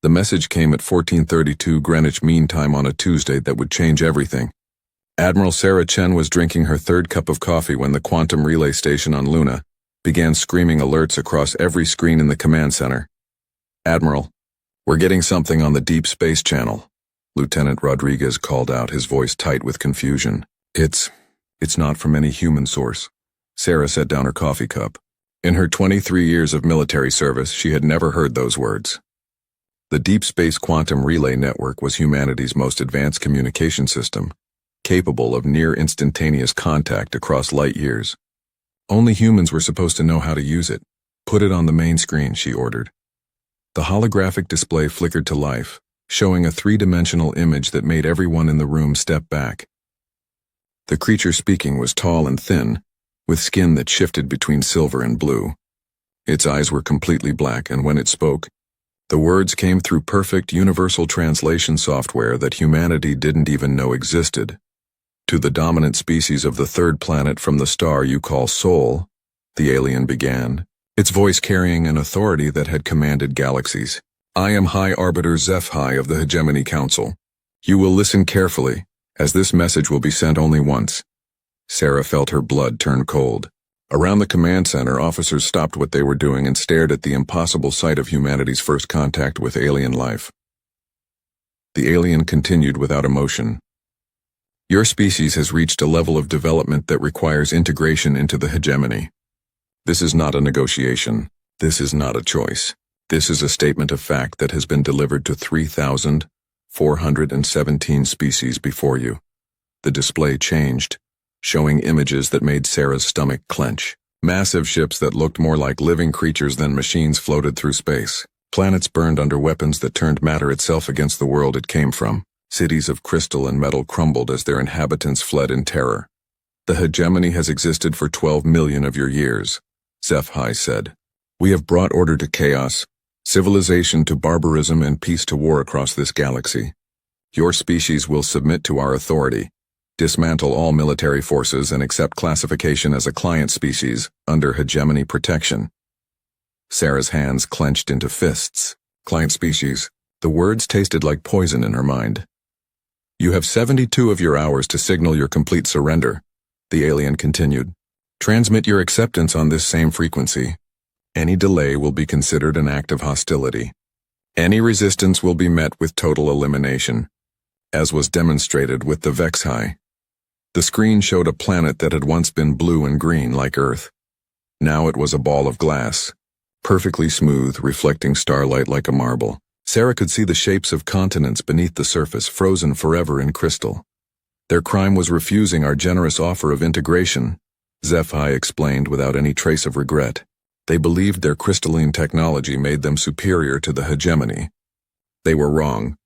The message came at 14:32 Greenwich Mean Time on a Tuesday that would change everything. Admiral Sarah Chen was drinking her third cup of coffee when the quantum relay station on Luna began screaming alerts across every screen in the command center. "Admiral, we're getting something on the Deep Space Channel," Lieutenant Rodriguez called out, his voice tight with confusion. It's not from any human source." Sarah set down her coffee cup. In her 23 years of military service, she had never heard those words. The Deep Space Quantum Relay Network was humanity's most advanced communication system, capable of near-instantaneous contact across light years. Only humans were supposed to know how to use it. "Put it on the main screen," she ordered. The holographic display flickered to life, showing a three-dimensional image that made everyone in the room step back. The creature speaking was tall and thin, with skin that shifted between silver and blue. Its eyes were completely black, and when it spoke, the words came through perfect universal translation software that humanity didn't even know existed. "To the dominant species of the third planet from the star you call Sol," the alien began, its voice carrying an authority that had commanded galaxies. "I am High Arbiter HFY of the Hegemony Council. You will listen carefully, as this message will be sent only once." Sarah felt her blood turn cold. Around the command center, officers stopped what they were doing and stared at the impossible sight of humanity's first contact with alien life. The alien continued without emotion. "Your species has reached a level of development that requires integration into the hegemony. This is not a negotiation. This is not a choice. This is a statement of fact that has been delivered to 3,417 species before you." The display changed, showing images that made Sarah's stomach clench. Massive ships that looked more like living creatures than machines floated through space. Planets burned under weapons that turned matter itself against the world it came from. Cities of crystal and metal crumbled as their inhabitants fled in terror. "The hegemony has existed for 12 million of your years," HFY said. "We have brought order to chaos, civilization to barbarism, and peace to war across this galaxy. Your species will submit to our authority, dismantle all military forces, and accept classification as a client species under hegemony protection." Sarah's hands clenched into fists. Client species. The words tasted like poison in her mind. "You have 72 of your hours to signal your complete surrender," the alien continued. "Transmit your acceptance on this same frequency. Any delay will be considered an act of hostility. Any resistance will be met with total elimination, as was demonstrated with the Vexhai." The screen showed a planet that had once been blue and green like Earth. Now it was a ball of glass, perfectly smooth, reflecting starlight like a marble. Sarah could see the shapes of continents beneath the surface, frozen forever in crystal. "Their crime was refusing our generous offer of integration," HFY explained without any trace of regret. "They believed their crystalline technology made them superior to the hegemony. They were wrong.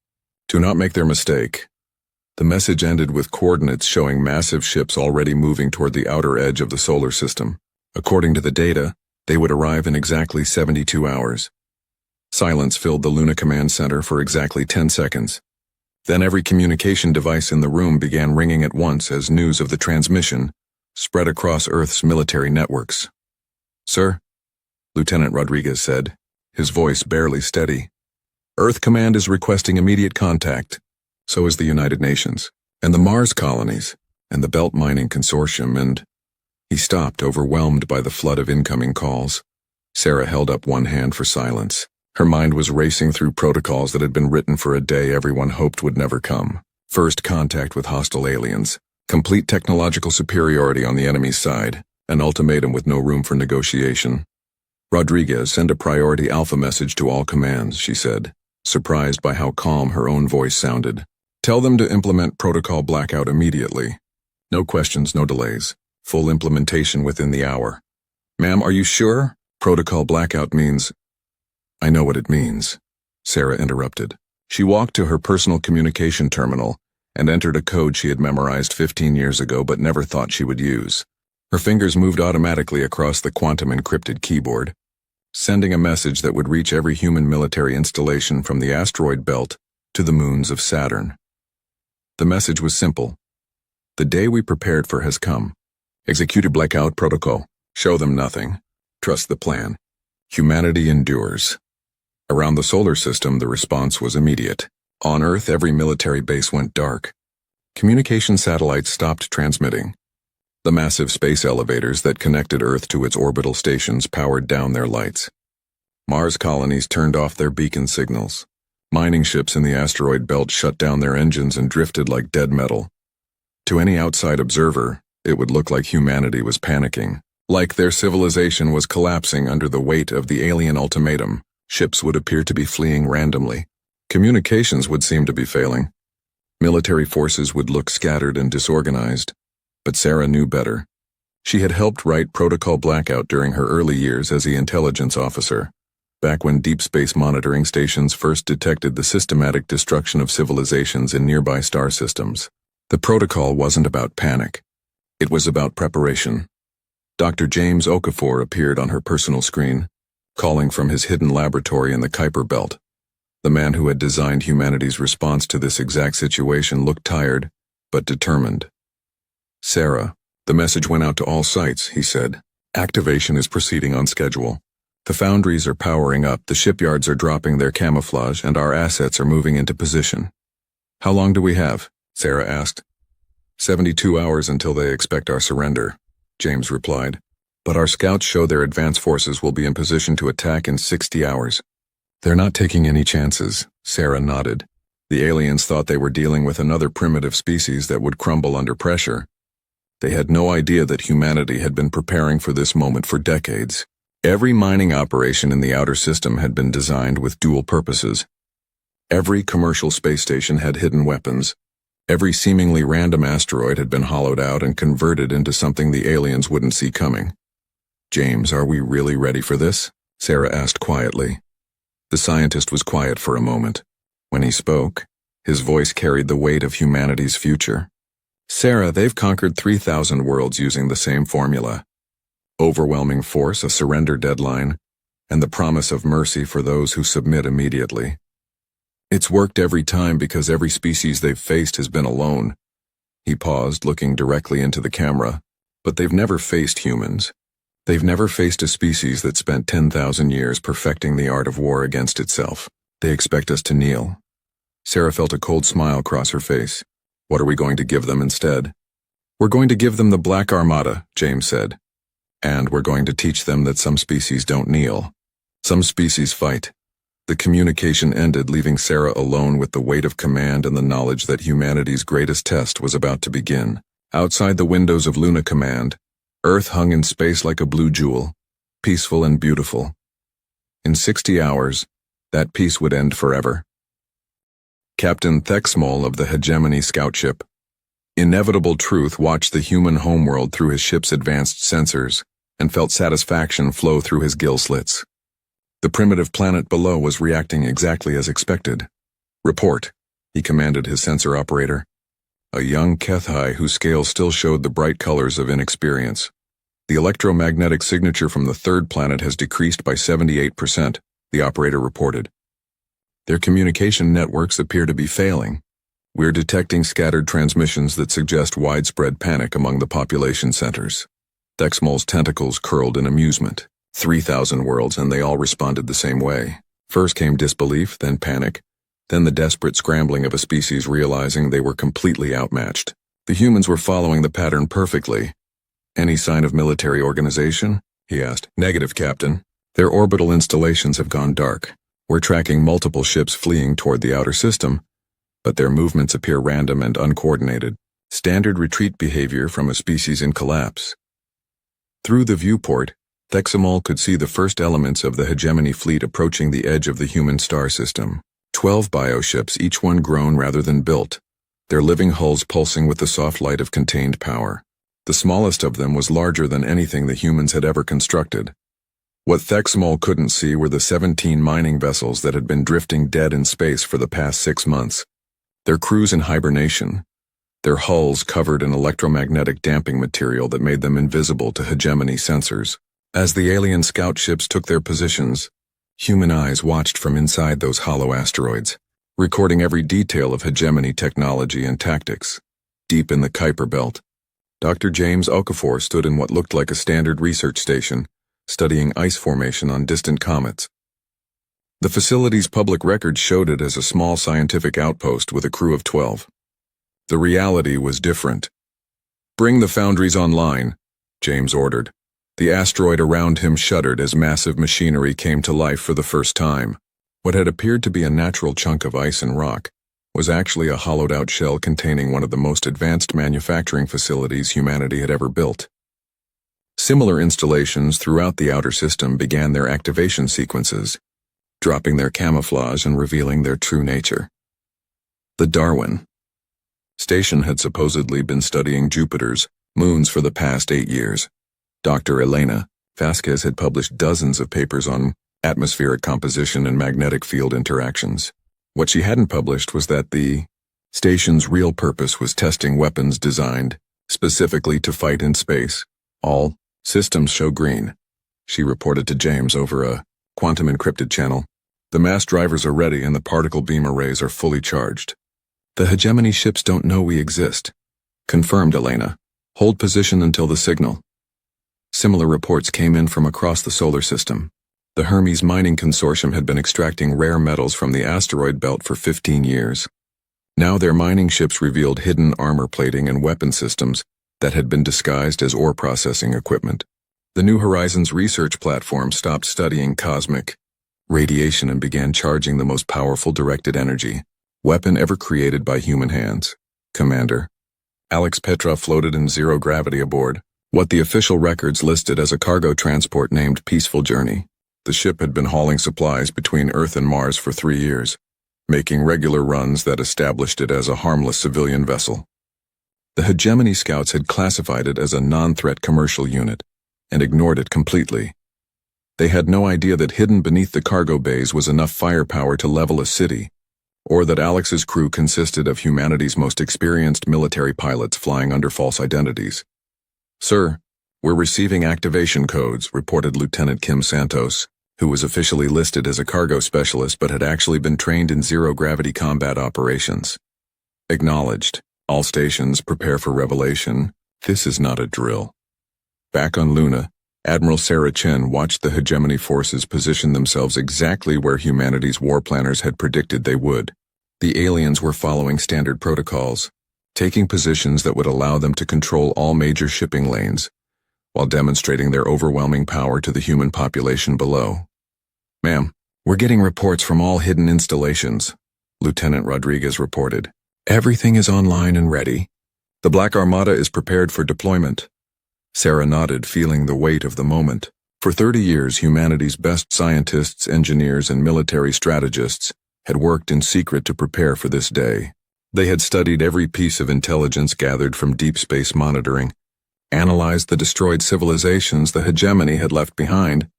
Do not make their mistake." The message ended with coordinates showing massive ships already moving toward the outer edge of the solar system. According to the data, they would arrive in exactly 72 hours. Silence filled the Luna Command Center for exactly 10 seconds. Then every communication device in the room began ringing at once as news of the transmission spread across Earth's military networks. "Sir," Lieutenant Rodriguez said, his voice barely steady, "Earth Command is requesting immediate contact. So is the United Nations, and the Mars colonies, and the Belt Mining Consortium, and—" He stopped, overwhelmed by the flood of incoming calls. Sarah held up one hand for silence. Her mind was racing through protocols that had been written for a day everyone hoped would never come. First contact with hostile aliens, complete technological superiority on the enemy's side, an ultimatum with no room for negotiation. "Rodriguez, send a priority alpha message to all commands," she said, surprised by how calm her own voice sounded. "Tell them to implement protocol blackout immediately. No questions, no delays. Full implementation within the hour." "Ma'am, are you sure?" "Protocol blackout means—" "I know what it means," Sarah interrupted. She walked to her personal communication terminal and entered a code she had memorized 15 years ago but never thought she would use. Her fingers moved automatically across the quantum-encrypted keyboard, sending a message that would reach every human military installation from the asteroid belt to the moons of Saturn. The message was simple. "The day we prepared for has come. Execute a blackout protocol. Show them nothing. Trust the plan. Humanity endures." Around the solar system, the response was immediate. On Earth, every military base went dark. Communication satellites stopped transmitting. The massive space elevators that connected Earth to its orbital stations powered down their lights. Mars colonies turned off their beacon signals. Mining ships in the asteroid belt shut down their engines and drifted like dead metal. To any outside observer, it would look like humanity was panicking. Like their civilization was collapsing under the weight of the alien ultimatum. Ships would appear to be fleeing randomly. Communications would seem to be failing. Military forces would look scattered and disorganized. But Sarah knew better. She had helped write Protocol Blackout during her early years as the intelligence officer, back when deep space monitoring stations first detected the systematic destruction of civilizations in nearby star systems. The protocol wasn't about panic. It was about preparation. Dr. James Okafor appeared on her personal screen, calling from his hidden laboratory in the Kuiper Belt. The man who had designed humanity's response to this exact situation looked tired, but determined. "Sarah, the message went out to all sites," he said. "Activation is proceeding on schedule. The foundries are powering up, the shipyards are dropping their camouflage, and our assets are moving into position." "How long do we have?" Sarah asked. 72 hours until they expect our surrender," James replied. "But our scouts show their advance forces will be in position to attack in 60 hours. "They're not taking any chances," Sarah nodded. "The aliens thought they were dealing with another primitive species that would crumble under pressure. They had no idea that humanity had been preparing for this moment for decades. Every mining operation in the outer system had been designed with dual purposes. Every commercial space station had hidden weapons. Every seemingly random asteroid had been hollowed out and converted into something the aliens wouldn't see coming." "James, are we really ready for this?" Sarah asked quietly. The scientist was quiet for a moment. When he spoke, his voice carried the weight of humanity's future. "Sarah, they've conquered 3,000 worlds using the same formula. Overwhelming force, a surrender deadline, and the promise of mercy for those who submit immediately. It's worked every time because every species they've faced has been alone." He paused, looking directly into the camera. "But they've never faced humans. They've never faced a species that spent 10,000 years perfecting the art of war against itself. They expect us to kneel." Sarah felt a cold smile cross her face. "What are we going to give them instead?" "We're going to give them the Black Armada," James said. "And we're going to teach them that some species don't kneel. Some species fight." The communication ended, leaving Sarah alone with the weight of command and the knowledge that humanity's greatest test was about to begin. Outside the windows of Luna Command, Earth hung in space like a blue jewel, peaceful and beautiful. In 60 hours, that peace would end forever. Captain Thexmol of the Hegemony scout ship. Inevitable Truth watched the human homeworld through his ship's advanced sensors and felt satisfaction flow through his gill slits. The primitive planet below was reacting exactly as expected. "Report," he commanded his sensor operator. A young Kethai whose scales still showed the bright colors of inexperience. "The electromagnetic signature from the third planet has decreased by 78%, the operator reported. "Their communication networks appear to be failing. We're detecting scattered transmissions that suggest widespread panic among the population centers." Thexmol's tentacles curled in amusement. 3,000 worlds, and they all responded the same way. First came disbelief, then panic, then the desperate scrambling of a species realizing they were completely outmatched. The humans were following the pattern perfectly. "Any sign of military organization?" he asked. "Negative, Captain. Their orbital installations have gone dark. We're tracking multiple ships fleeing toward the outer system, but their movements appear random and uncoordinated. Standard retreat behavior from a species in collapse." Through the viewport, Thexmol could see the first elements of the Hegemony fleet approaching the edge of the human star system. 12 bioships, each one grown rather than built, their living hulls pulsing with the soft light of contained power. The smallest of them was larger than anything the humans had ever constructed. What Thexmol couldn't see were the 17 mining vessels that had been drifting dead in space for the past 6 months. Their crews in hibernation, their hulls covered in electromagnetic damping material that made them invisible to Hegemony sensors. As the alien scout ships took their positions, human eyes watched from inside those hollow asteroids, recording every detail of Hegemony technology and tactics. Deep in the Kuiper Belt, Dr. James Okafor stood in what looked like a standard research station, studying ice formation on distant comets. The facility's public records showed it as a small scientific outpost with a crew of 12. The reality was different. "Bring the foundries online," James ordered. The asteroid around him shuddered as massive machinery came to life for the first time. What had appeared to be a natural chunk of ice and rock was actually a hollowed-out shell containing one of the most advanced manufacturing facilities humanity had ever built. Similar installations throughout the outer system began their activation sequences, dropping their camouflage and revealing their true nature. The Darwin station had supposedly been studying Jupiter's moons for the past 8 years. Dr. Elena Vasquez had published dozens of papers on atmospheric composition and magnetic field interactions. What she hadn't published was that the station's real purpose was testing weapons designed specifically to fight in space. "All systems show green," she reported to James over a quantum-encrypted channel. "The mass drivers are ready and the particle beam arrays are fully charged." "The hegemony ships don't know we exist," confirmed Elena. "Hold position until the signal." Similar reports came in from across the solar system. The Hermes Mining Consortium had been extracting rare metals from the asteroid belt for 15 years. Now their mining ships revealed hidden armor plating and weapon systems that had been disguised as ore processing equipment. The New Horizons research platform stopped studying cosmic radiation and began charging the most powerful directed energy weapon ever created by human hands. Commander Alex Petra floated in zero gravity aboard what the official records listed as a cargo transport named Peaceful Journey. The ship had been hauling supplies between Earth and Mars for 3 years, making regular runs that established it as a harmless civilian vessel. The hegemony scouts had classified it as a non-threat commercial unit and ignored it completely. They had no idea that hidden beneath the cargo bays was enough firepower to level a city, or that Alex's crew consisted of humanity's most experienced military pilots flying under false identities. "Sir, we're receiving activation codes," reported Lieutenant Kim Santos, who was officially listed as a cargo specialist but had actually been trained in zero-gravity combat operations. "Acknowledged. All stations prepare for revelation. This is not a drill." Back on Luna, Admiral Sarah Chen watched the hegemony forces position themselves exactly where humanity's war planners had predicted they would. The aliens were following standard protocols, taking positions that would allow them to control all major shipping lanes, while demonstrating their overwhelming power to the human population below. "Ma'am, we're getting reports from all hidden installations," Lieutenant Rodriguez reported. "Everything is online and ready. The Black Armada is prepared for deployment." Sarah nodded, feeling the weight of the moment. For 30 years, humanity's best scientists, engineers, and military strategists had worked in secret to prepare for this day. They had studied every piece of intelligence gathered from deep space monitoring, analyzed the destroyed civilizations the hegemony had left behind,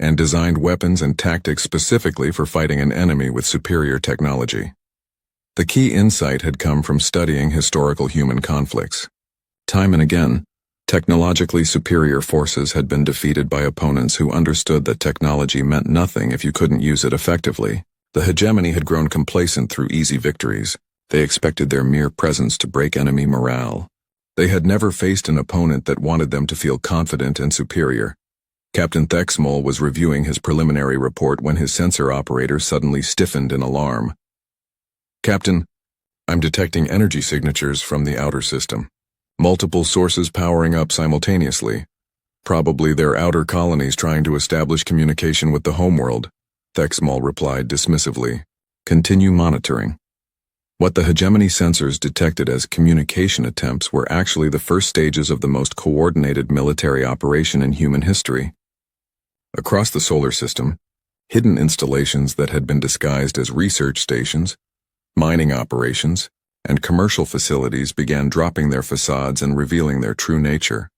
and designed weapons and tactics specifically for fighting an enemy with superior technology. The key insight had come from studying historical human conflicts. Time and again, technologically superior forces had been defeated by opponents who understood that technology meant nothing if you couldn't use it effectively. The hegemony had grown complacent through easy victories. They expected their mere presence to break enemy morale. They had never faced an opponent that wanted them to feel confident and superior. Captain Thexmol was reviewing his preliminary report when his sensor operator suddenly stiffened in alarm. "Captain, I'm detecting energy signatures from the outer system. Multiple sources powering up simultaneously. Probably they're outer colonies trying to establish communication with the homeworld," Thexmol replied dismissively. "Continue monitoring." What the hegemony sensors detected as communication attempts were actually the first stages of the most coordinated military operation in human history. Across the solar system, hidden installations that had been disguised as research stations, mining operations, and commercial facilities began dropping their facades and revealing their true nature.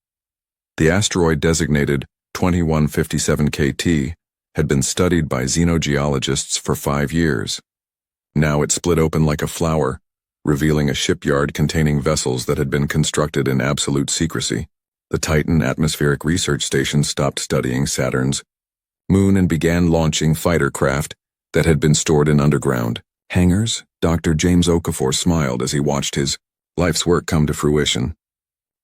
The asteroid designated 2157 KT had been studied by xenogeologists for 5 years. Now it split open like a flower, revealing a shipyard containing vessels that had been constructed in absolute secrecy. The Titan Atmospheric Research Station stopped studying Saturn's moon and began launching fighter craft that had been stored in underground hangars. Dr. James Okafor smiled as he watched his life's work come to fruition.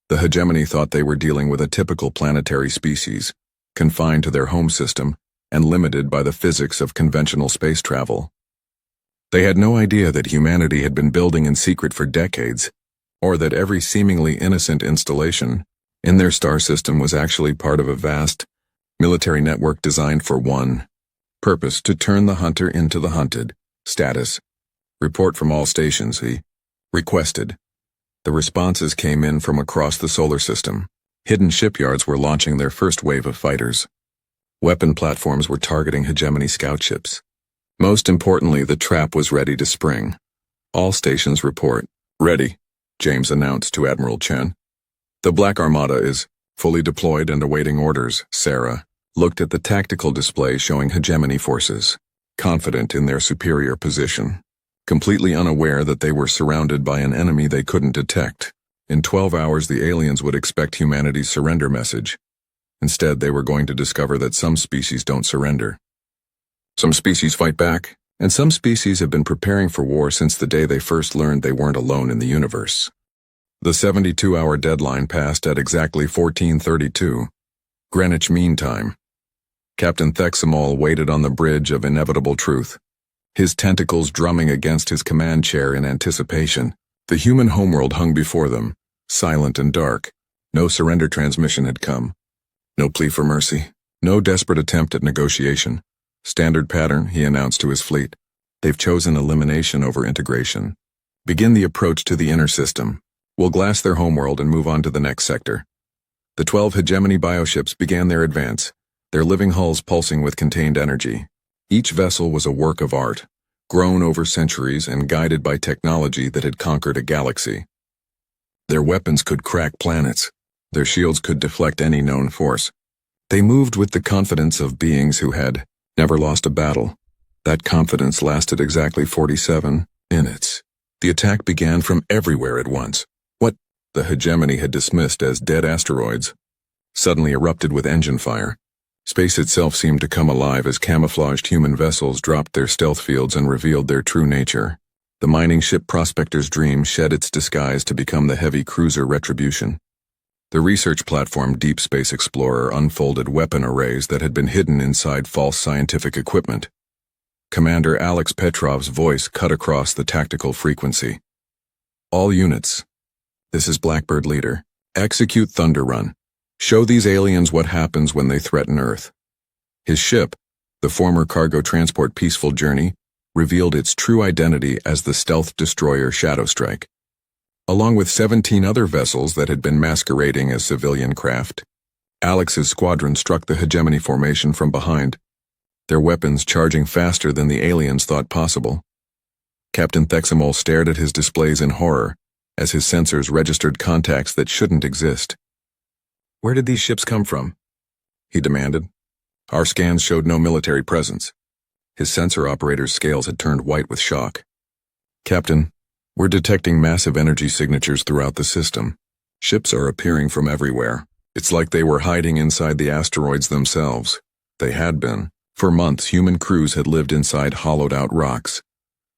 The hegemony thought they were dealing with a typical planetary species, confined to their home system and limited by the physics of conventional space travel. They had no idea that humanity had been building in secret for decades, or that every seemingly innocent installation in their star system was actually part of a vast military network designed for one purpose: to turn the hunter into the hunted. Status: report from all stations, he requested. The responses came in from across the solar system. Hidden shipyards were launching their first wave of fighters. Weapon platforms were targeting hegemony scout ships. Most importantly, the trap was ready to spring. All stations report. Ready, James announced to Admiral Chen. The Black Armada is fully deployed and awaiting orders. Sarah looked at the tactical display showing hegemony forces, confident in their superior position, completely unaware that they were surrounded by an enemy they couldn't detect. In 12 hours, the aliens would expect humanity's surrender message. Instead, they were going to discover that some species don't surrender. Some species fight back, and some species have been preparing for war since the day they first learned they weren't alone in the universe. The 72-hour deadline passed at exactly 14:32, Greenwich Mean Time. Captain Thexamol waited on the bridge of inevitable truth, his tentacles drumming against his command chair in anticipation. The human homeworld hung before them, silent and dark. No surrender transmission had come. No plea for mercy. No desperate attempt at negotiation. Standard pattern, he announced to his fleet. They've chosen elimination over integration. Begin the approach to the inner system. We'll glass their homeworld and move on to the next sector. The 12 hegemony bioships began their advance, their living hulls pulsing with contained energy. Each vessel was a work of art, grown over centuries and guided by technology that had conquered a galaxy. Their weapons could crack planets. Their shields could deflect any known force. They moved with the confidence of beings who had never lost a battle. That confidence lasted exactly 47 minutes. The attack began from everywhere at once. What the hegemony had dismissed as dead asteroids suddenly erupted with engine fire. Space itself seemed to come alive as camouflaged human vessels dropped their stealth fields and revealed their true nature. The mining ship Prospector's Dream shed its disguise to become the heavy cruiser Retribution. The research platform Deep Space Explorer unfolded weapon arrays that had been hidden inside false scientific equipment. Commander Alex Petrov's voice cut across the tactical frequency. All units. This is Blackbird Leader. Execute Thunder Run. Show these aliens what happens when they threaten Earth. His ship, the former cargo transport Peaceful Journey, revealed its true identity as the stealth destroyer Shadowstrike. Along with 17 other vessels that had been masquerading as civilian craft, Alex's squadron struck the hegemony formation from behind, their weapons charging faster than the aliens thought possible. Captain Thexamol stared at his displays in horror as his sensors registered contacts that shouldn't exist. "Where did these ships come from?" he demanded. Our scans showed no military presence. His sensor operator's scales had turned white with shock. "Captain, we're detecting massive energy signatures throughout the system. Ships are appearing from everywhere. It's like they were hiding inside the asteroids themselves. They had been. For months, human crews had lived inside hollowed-out rocks,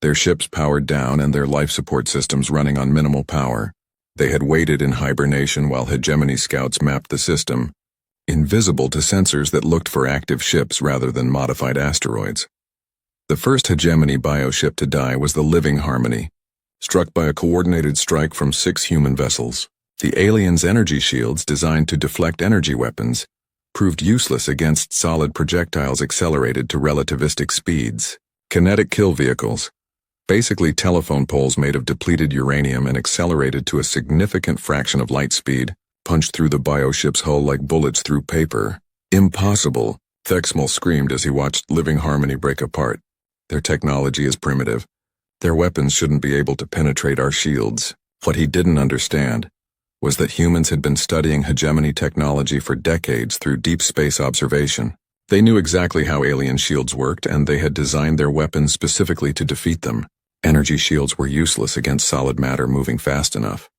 their ships powered down and their life support systems running on minimal power. They had waited in hibernation while hegemony scouts mapped the system, invisible to sensors that looked for active ships rather than modified asteroids. The first hegemony bioship to die was the Living Harmony, struck by a coordinated strike from 6 human vessels. The aliens' energy shields, designed to deflect energy weapons, proved useless against solid projectiles accelerated to relativistic speeds. Kinetic kill vehicles, basically telephone poles made of depleted uranium and accelerated to a significant fraction of light speed, punched through the bioship's hull like bullets through paper. "Impossible," Thexmal screamed as he watched Living Harmony break apart. "Their technology is primitive. Their weapons shouldn't be able to penetrate our shields." What he didn't understand was that humans had been studying hegemony technology for decades through deep space observation. They knew exactly how alien shields worked, and they had designed their weapons specifically to defeat them. Energy shields were useless against solid matter moving fast enough,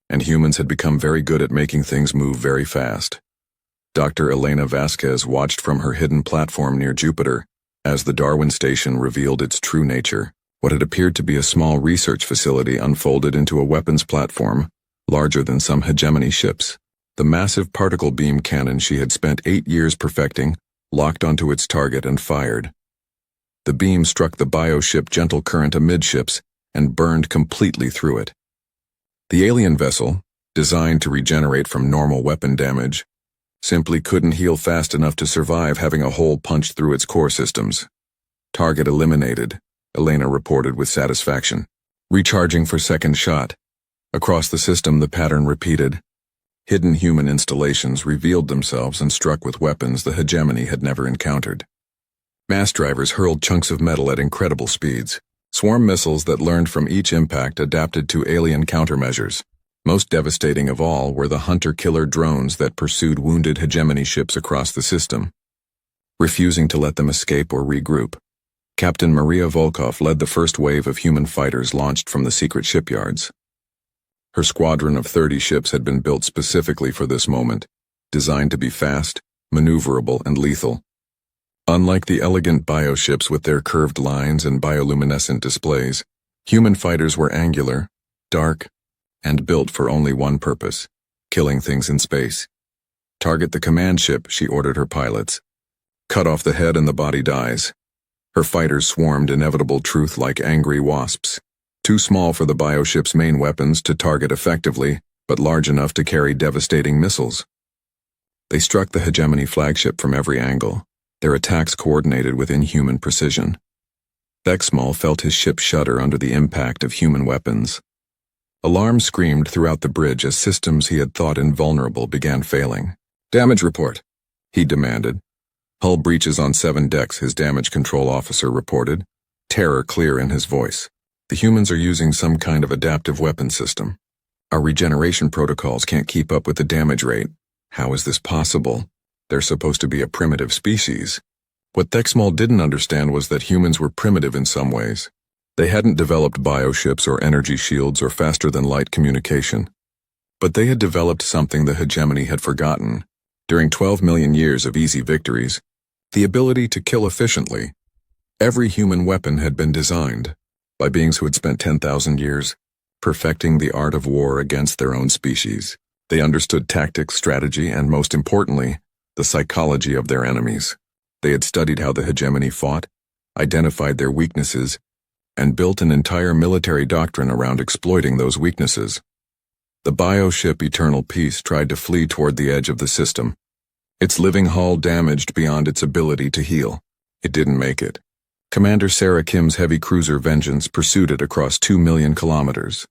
and humans had become very good at making things move very fast. Dr. Elena Vasquez watched from her hidden platform near Jupiter as the Darwin station revealed its true nature. What had appeared to be a small research facility unfolded into a weapons platform, larger than some hegemony ships. The massive particle beam cannon she had spent 8 years perfecting locked onto its target and fired. The beam struck the bioship gentle current amidships and burned completely through it. The alien vessel, designed to regenerate from normal weapon damage, simply couldn't heal fast enough to survive having a hole punched through its core systems. Target eliminated, Elena reported with satisfaction. Recharging for second shot. Across the system, the pattern repeated. Hidden human installations revealed themselves and struck with weapons the hegemony had never encountered. Mass drivers hurled chunks of metal at incredible speeds. Swarm missiles that learned from each impact adapted to alien countermeasures. Most devastating of all were the hunter-killer drones that pursued wounded hegemony ships across the system, refusing to let them escape or regroup. Captain Maria Volkov led the first wave of human fighters launched from the secret shipyards. Her squadron of 30 ships had been built specifically for this moment, designed to be fast, maneuverable, and lethal. Unlike the elegant bioships with their curved lines and bioluminescent displays, human fighters were angular, dark, and built for only one purpose: killing things in space. Target the command ship, she ordered her pilots. Cut off the head and the body dies. Her fighters swarmed inevitable truth like angry wasps, too small for the bioship's main weapons to target effectively, but large enough to carry devastating missiles. They struck the hegemony flagship from every angle, their attacks coordinated with inhuman precision. Bexmal felt his ship shudder under the impact of human weapons. Alarms screamed throughout the bridge as systems he had thought invulnerable began failing. "Damage report," he demanded. "Hull breaches on 7 decks," his damage control officer reported, terror clear in his voice. "The humans are using some kind of adaptive weapon system. Our regeneration protocols can't keep up with the damage rate. How is this possible? They're supposed to be a primitive species." What Thexmal didn't understand was that humans were primitive in some ways. They hadn't developed bioships or energy shields or faster-than-light communication. But they had developed something the hegemony had forgotten. During 12 million years of easy victories, the ability to kill efficiently. Every human weapon had been designed by beings who had spent 10,000 years perfecting the art of war against their own species. They understood tactics, strategy, and most importantly, the psychology of their enemies. They had studied how the hegemony fought, identified their weaknesses, and built an entire military doctrine around exploiting those weaknesses. The bioship Eternal Peace tried to flee toward the edge of the system, its living hull damaged beyond its ability to heal. It didn't make it. Commander Sarah Kim's heavy cruiser Vengeance pursued it across 2 million kilometers,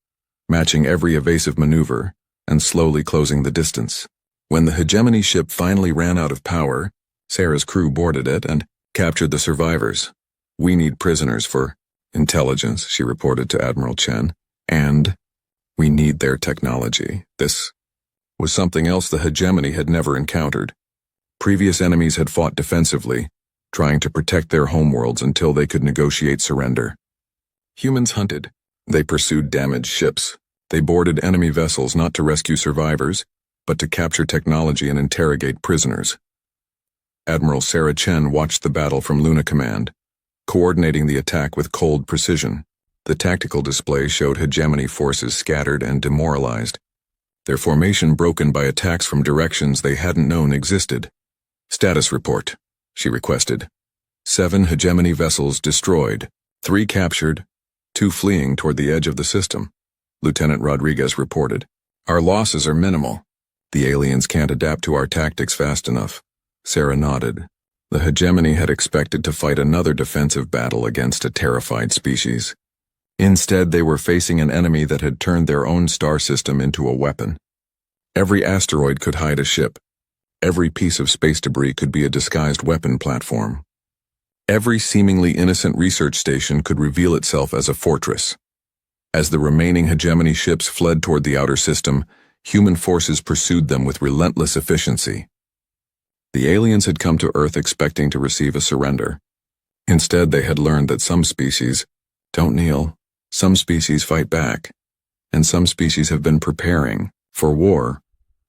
matching every evasive maneuver and slowly closing the distance. When the hegemony ship finally ran out of power, Sarah's crew boarded it and captured the survivors. "We need prisoners for intelligence," she reported to Admiral Chen, "and we need their technology." This was something else the hegemony had never encountered. Previous enemies had fought defensively, trying to protect their homeworlds until they could negotiate surrender. Humans hunted. They pursued damaged ships. They boarded enemy vessels not to rescue survivors, but to capture technology and interrogate prisoners. Admiral Sarah Chen watched the battle from Luna Command, coordinating the attack with cold precision. The tactical display showed hegemony forces scattered and demoralized, their formation broken by attacks from directions they hadn't known existed. "Status report," she requested. 7 hegemony vessels destroyed, 3 captured, 2 fleeing toward the edge of the system, Lieutenant Rodriguez reported. "Our losses are minimal. The aliens can't adapt to our tactics fast enough." Sarah nodded. The hegemony had expected to fight another defensive battle against a terrified species. Instead, they were facing an enemy that had turned their own star system into a weapon. Every asteroid could hide a ship. Every piece of space debris could be a disguised weapon platform. Every seemingly innocent research station could reveal itself as a fortress. As the remaining hegemony ships fled toward the outer system, human forces pursued them with relentless efficiency. The aliens had come to Earth expecting to receive a surrender. Instead, they had learned that some species don't kneel, some species fight back, and some species have been preparing for war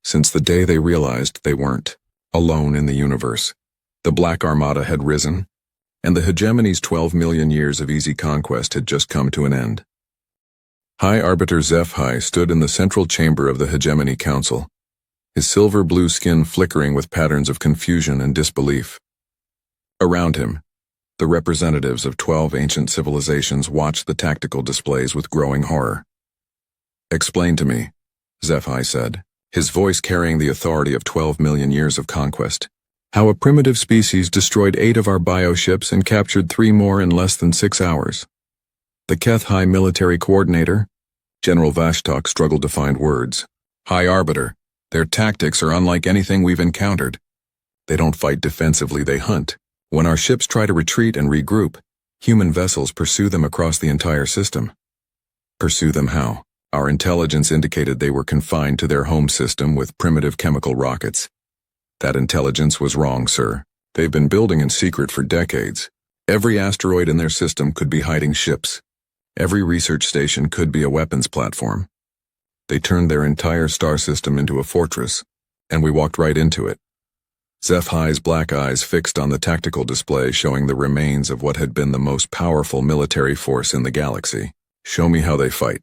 since the day they realized they weren't alone in the universe. The Black Armada had risen, and the hegemony's 12 million years of easy conquest had just come to an end. High Arbiter HFY stood in the central chamber of the Hegemony Council, his silver-blue skin flickering with patterns of confusion and disbelief. Around him, the representatives of 12 ancient civilizations watched the tactical displays with growing horror. "Explain to me," HFY said, his voice carrying the authority of 12 million years of conquest, "how a primitive species destroyed 8 of our bioships and captured 3 more in less than 6 hours. The Keth High military coordinator, General Vashtok, struggled to find words. "High Arbiter, their tactics are unlike anything we've encountered. They don't fight defensively, they hunt. When our ships try to retreat and regroup, human vessels pursue them across the entire system." "Pursue them how?" "Our intelligence indicated they were confined to their home system with primitive chemical rockets. That intelligence was wrong, sir. They've been building in secret for decades. Every asteroid in their system could be hiding ships. Every research station could be a weapons platform. They turned their entire star system into a fortress, and we walked right into it." HFY's black eyes fixed on the tactical display showing the remains of what had been the most powerful military force in the galaxy. "Show me how they fight."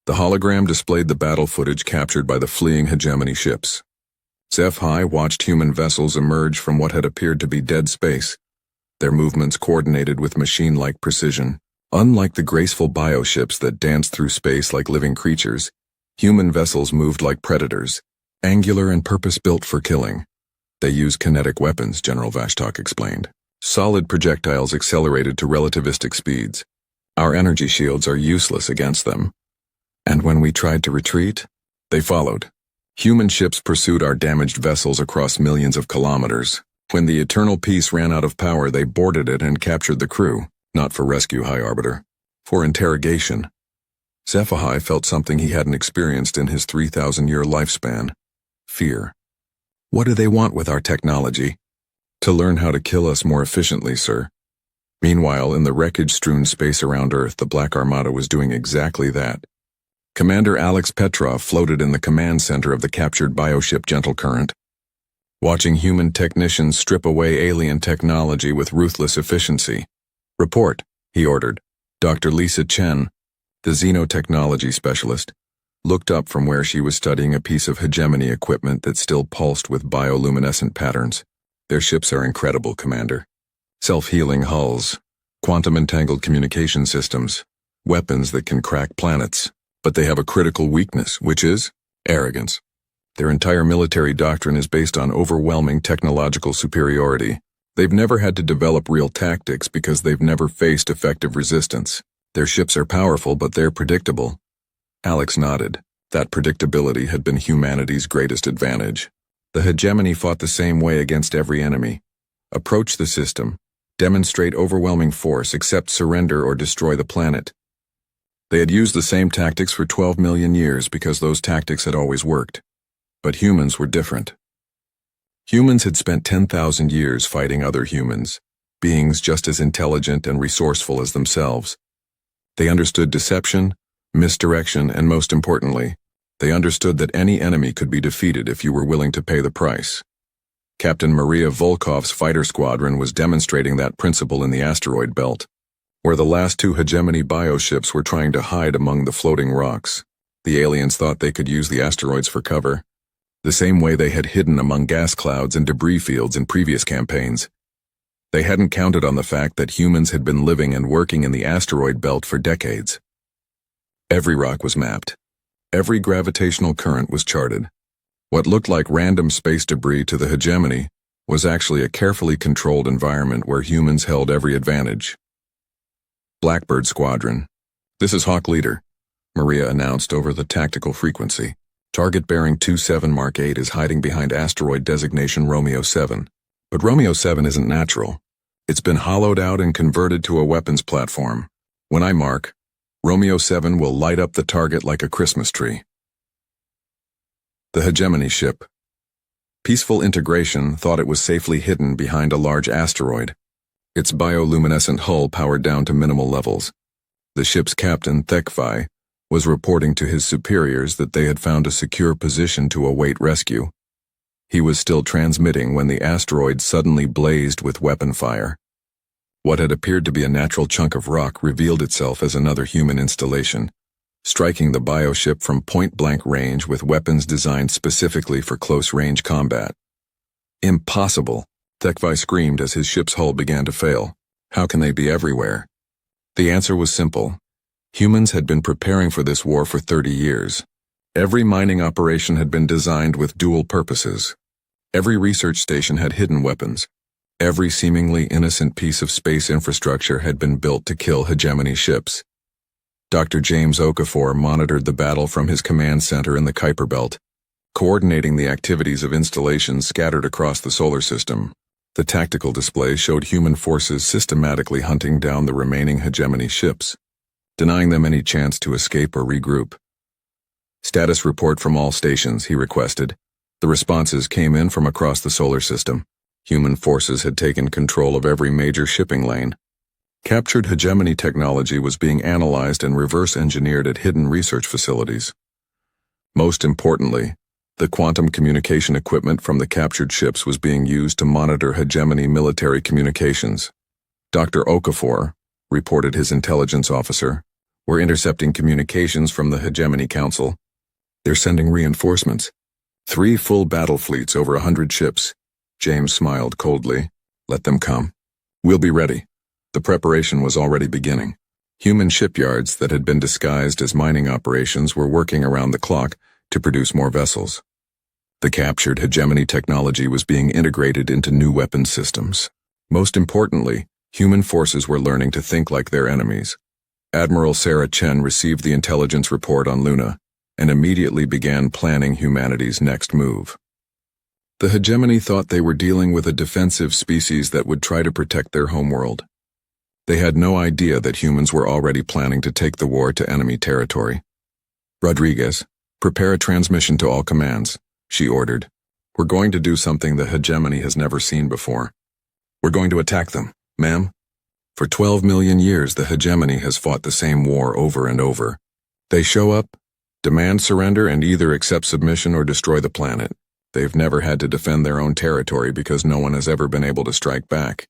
The hologram displayed the battle footage captured by the fleeing hegemony ships. HFY watched human vessels emerge from what had appeared to be dead space, their movements coordinated with machine-like precision. Unlike the graceful bioships that danced through space like living creatures, human vessels moved like predators, angular and purpose-built for killing. "They use kinetic weapons," General Vashtok explained. "Solid projectiles accelerated to relativistic speeds. Our energy shields are useless against them. And when we tried to retreat, they followed. Human ships pursued our damaged vessels across millions of kilometers. When the Eternal Peace ran out of power, they boarded it and captured the crew. Not for rescue, High Arbiter. For interrogation." HFY felt something he hadn't experienced in his 3,000-year lifespan. Fear. "What do they want with our technology?" "To learn how to kill us more efficiently, sir." Meanwhile, in the wreckage-strewn space around Earth, the Black Armada was doing exactly that. Commander Alex Petrov floated in the command center of the captured bioship Gentle Current. Watching human technicians strip away alien technology with ruthless efficiency. "Report," he ordered. Dr. Lisa Chen, the xenotechnology specialist, looked up from where she was studying a piece of hegemony equipment that still pulsed with bioluminescent patterns. "Their ships are incredible, Commander. Self-healing hulls, quantum-entangled communication systems, weapons that can crack planets. But they have a critical weakness, which is arrogance. Their entire military doctrine is based on overwhelming technological superiority. They've never had to develop real tactics because they've never faced effective resistance. Their ships are powerful, but they're predictable." Alex nodded. That predictability had been humanity's greatest advantage. The hegemony fought the same way against every enemy. Approach the system, demonstrate overwhelming force, accept surrender or destroy the planet. They had used the same tactics for 12 million years because those tactics had always worked. But humans were different. Humans had spent 10,000 years fighting other humans, beings just as intelligent and resourceful as themselves. They understood deception, misdirection, and most importantly, they understood that any enemy could be defeated if you were willing to pay the price. Captain Maria Volkov's fighter squadron was demonstrating that principle in the asteroid belt, where the last 2 hegemony bioships were trying to hide among the floating rocks. The aliens thought they could use the asteroids for cover, the same way they had hidden among gas clouds and debris fields in previous campaigns. They hadn't counted on the fact that humans had been living and working in the asteroid belt for decades. Every rock was mapped. Every gravitational current was charted. What looked like random space debris to the hegemony was actually a carefully controlled environment where humans held every advantage. "Blackbird Squadron. This is Hawk Leader," Maria announced over the tactical frequency. "Target bearing 27 Mark 8 is hiding behind asteroid designation Romeo 7. But Romeo 7 isn't natural. It's been hollowed out and converted to a weapons platform. When I mark, Romeo 7 will light up the target like a Christmas tree." The hegemony ship. Peaceful Integration thought it was safely hidden behind a large asteroid. Its bioluminescent hull powered down to minimal levels. The ship's captain, HFY, was reporting to his superiors that they had found a secure position to await rescue. He was still transmitting when the asteroid suddenly blazed with weapon fire. What had appeared to be a natural chunk of rock revealed itself as another human installation, striking the bioship from point-blank range with weapons designed specifically for close-range combat. "Impossible," HFY screamed as his ship's hull began to fail. How can they be everywhere? The answer was simple. Humans had been preparing for this war for 30 years. Every mining operation had been designed with dual purposes. Every research station had hidden weapons. Every seemingly innocent piece of space infrastructure had been built to kill hegemony ships. Dr. James Okafor monitored the battle from his command center in the Kuiper Belt, coordinating the activities of installations scattered across the solar system. The tactical display showed human forces systematically hunting down the remaining hegemony ships, denying them any chance to escape or regroup. Status report from all stations, he requested. The responses came in from across the solar system. Human forces had taken control of every major shipping lane. Captured hegemony technology was being analyzed and reverse-engineered at hidden research facilities. Most importantly, the quantum communication equipment from the captured ships was being used to monitor hegemony military communications. Dr. Okafor, reported his intelligence officer, were intercepting communications from the Hegemony Council. They're sending reinforcements. 3 full battle fleets, over 100 ships. James smiled coldly. Let them come. We'll be ready. The preparation was already beginning. Human shipyards that had been disguised as mining operations were working around the clock to produce more vessels. The captured hegemony technology was being integrated into new weapons systems. Most importantly, human forces were learning to think like their enemies. Admiral Sarah Chen received the intelligence report on Luna and immediately began planning humanity's next move. The hegemony thought they were dealing with a defensive species that would try to protect their homeworld. They had no idea that humans were already planning to take the war to enemy territory. Rodriguez, prepare a transmission to all commands, she ordered. We're going to do something the hegemony has never seen before. We're going to attack them, ma'am. For 12 million years, the hegemony has fought the same war over and over. They show up, demand surrender, and either accept submission or destroy the planet. They've never had to defend their own territory because no one has ever been able to strike back.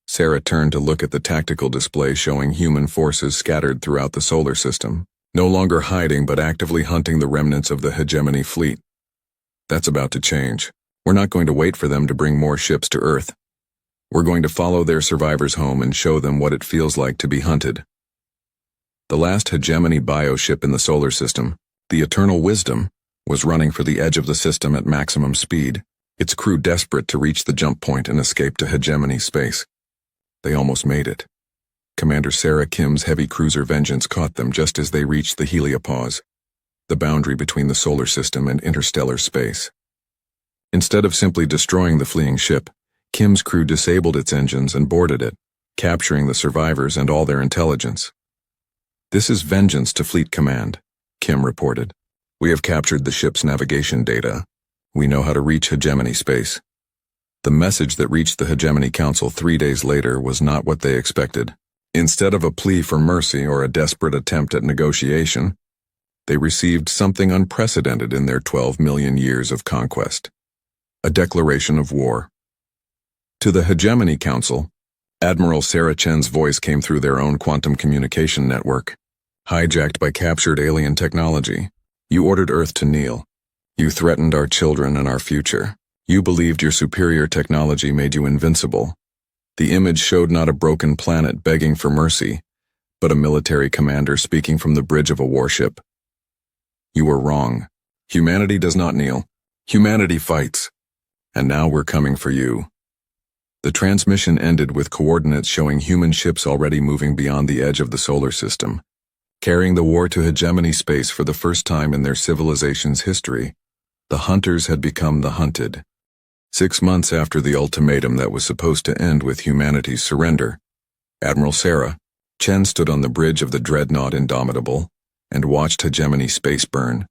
Sarah turned to look at the tactical display showing human forces scattered throughout the solar system, no longer hiding but actively hunting the remnants of the hegemony fleet. That's about to change. We're not going to wait for them to bring more ships to Earth. We're going to follow their survivors home and show them what it feels like to be hunted. The last hegemony bioship in the solar system, the Eternal Wisdom, was running for the edge of the system at maximum speed, its crew desperate to reach the jump point and escape to hegemony space. They almost made it. Commander Sarah Kim's heavy cruiser Vengeance caught them just as they reached the heliopause, the boundary between the solar system and interstellar space. Instead of simply destroying the fleeing ship, Kim's crew disabled its engines and boarded it, capturing the survivors and all their intelligence. This is Vengeance to Fleet Command, Kim reported. We have captured the ship's navigation data. We know how to reach hegemony space. The message that reached the Hegemony Council 3 days later was not what they expected. Instead of a plea for mercy or a desperate attempt at negotiation, they received something unprecedented in their 12 million years of conquest. A declaration of war. To the Hegemony Council, Admiral Sarah Chen's voice came through their own quantum communication network. Hijacked by captured alien technology, you ordered Earth to kneel. You threatened our children and our future. You believed your superior technology made you invincible. The image showed not a broken planet begging for mercy, but a military commander speaking from the bridge of a warship. You were wrong. Humanity does not kneel. Humanity fights. And now we're coming for you. The transmission ended with coordinates showing human ships already moving beyond the edge of the solar system, carrying the war to hegemony space for the first time in their civilization's history. The hunters had become the hunted. 6 months after the ultimatum that was supposed to end with humanity's surrender, Admiral Sarah Chen stood on the bridge of the dreadnought Indomitable and watched hegemony space burn.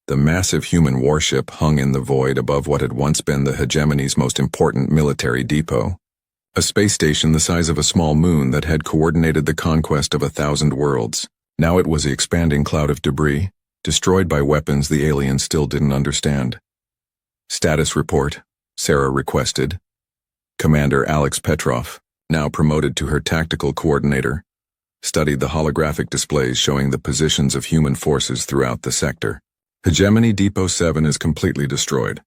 The massive human warship hung in the void above what had once been the hegemony's most important military depot, a space station the size of a small moon that had coordinated the conquest of 1,000 worlds. Now it was the expanding cloud of debris, destroyed by weapons the aliens still didn't understand. Status report, Sarah requested. Commander Alex Petrov, now promoted to her tactical coordinator, studied the holographic displays showing the positions of human forces throughout the sector. Hegemony Depot 7 is completely destroyed.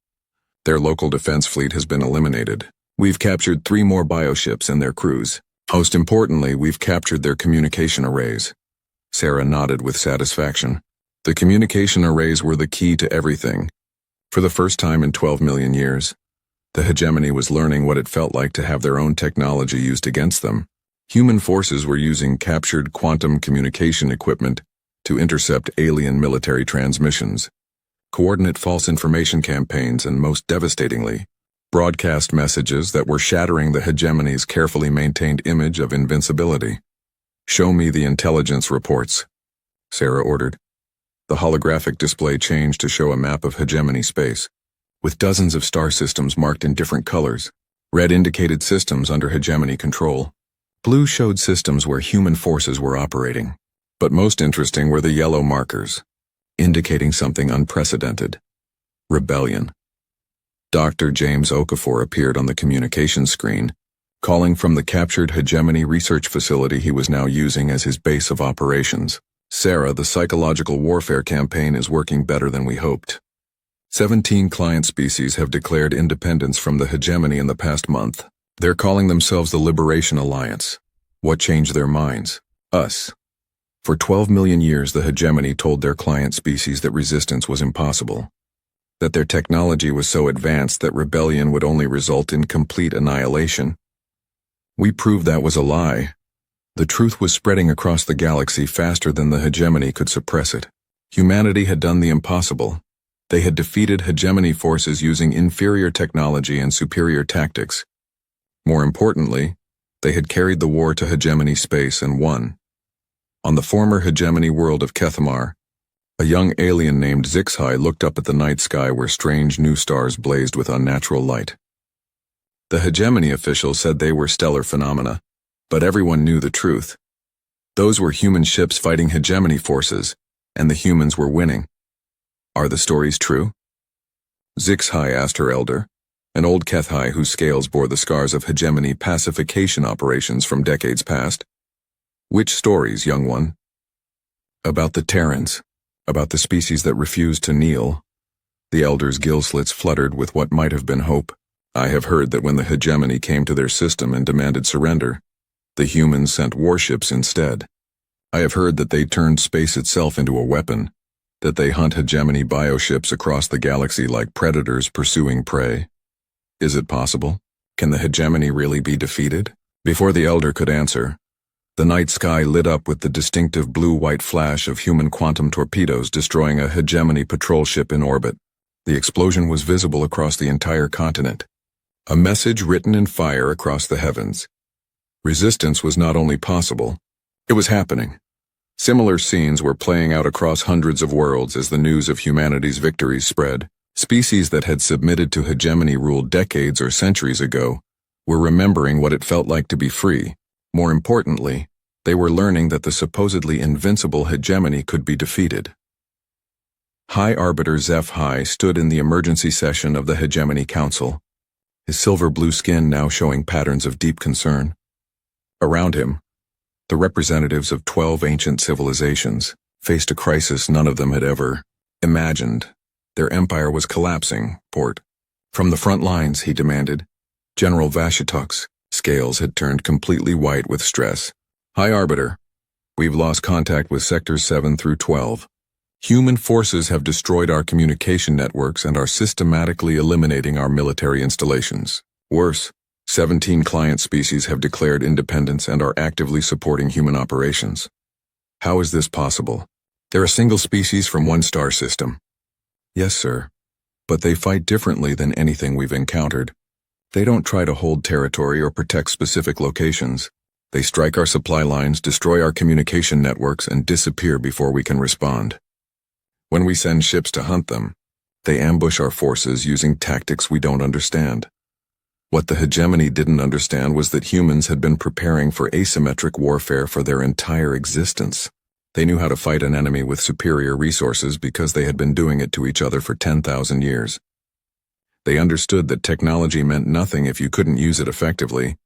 Their local defense fleet has been eliminated. We've captured 3 more bioships and their crews. Most importantly, we've captured their communication arrays. Sarah nodded with satisfaction. The communication arrays were the key to everything. For the first time in 12 million years, the hegemony was learning what it felt like to have their own technology used against them. Human forces were using captured quantum communication equipment to intercept alien military transmissions, coordinate false information campaigns, and most devastatingly, broadcast messages that were shattering the hegemony's carefully maintained image of invincibility. "Show me the intelligence reports," Sarah ordered. The holographic display changed to show a map of hegemony space, with dozens of star systems marked in different colors. Red indicated systems under hegemony control. Blue showed systems where human forces were operating. But most interesting were the yellow markers, indicating something unprecedented: rebellion. Dr. James Okafor appeared on the communication screen, calling from the captured hegemony research facility he was now using as his base of operations. "Sarah, the psychological warfare campaign is working better than we hoped. 17 client species have declared independence from the hegemony in the past month. They're calling themselves the Liberation Alliance. What changed their minds? Us. For 12 million years, the hegemony told their client species that resistance was impossible, that their technology was so advanced that rebellion would only result in complete annihilation. We proved that was a lie. The truth was spreading across the galaxy faster than the hegemony could suppress it. Humanity had done the impossible. They had defeated hegemony forces using inferior technology and superior tactics. More importantly, they had carried the war to hegemony space and won. On the former hegemony world of Kethamar, a young alien named HFY looked up at the night sky where strange new stars blazed with unnatural light. The hegemony officials said they were stellar phenomena, but everyone knew the truth. Those were human ships fighting hegemony forces, and the humans were winning. Are the stories true? HFY asked her elder, an old Kethai whose scales bore the scars of hegemony pacification operations from decades past. Which stories, young one? About the Terrans, about the species that refused to kneel. The elder's gill slits fluttered with what might have been hope. I have heard that when the hegemony came to their system and demanded surrender, the humans sent warships instead. I have heard that they turned space itself into a weapon, that they hunt hegemony bioships across the galaxy like predators pursuing prey. Is it possible? Can the hegemony really be defeated? Before the elder could answer, the night sky lit up with the distinctive blue-white flash of human quantum torpedoes destroying a hegemony patrol ship in orbit. The explosion was visible across the entire continent. A message written in fire across the heavens. Resistance was not only possible, it was happening. Similar scenes were playing out across hundreds of worlds as the news of humanity's victories spread. Species that had submitted to hegemony rule decades or centuries ago were remembering what it felt like to be free. More importantly, they were learning that the supposedly invincible hegemony could be defeated. High Arbiter HFY stood in the emergency session of the Hegemony Council, his silver-blue skin now showing patterns of deep concern. Around him, the representatives of 12 ancient civilizations faced a crisis none of them had ever imagined. Their empire was collapsing, Port. From the front lines, he demanded. General Vashituk's scales had turned completely white with stress. High Arbiter, we've lost contact with Sectors 7 through 12. Human forces have destroyed our communication networks and are systematically eliminating our military installations. Worse, 17 client species have declared independence and are actively supporting human operations. How is this possible? They're a single species from one star system. Yes, sir. But they fight differently than anything we've encountered. They don't try to hold territory or protect specific locations. They strike our supply lines, destroy our communication networks, and disappear before we can respond. When we send ships to hunt them, they ambush our forces using tactics we don't understand. What the hegemony didn't understand was that humans had been preparing for asymmetric warfare for their entire existence. They knew how to fight an enemy with superior resources because they had been doing it to each other for 10,000 years. They understood that technology meant nothing if you couldn't use it effectively,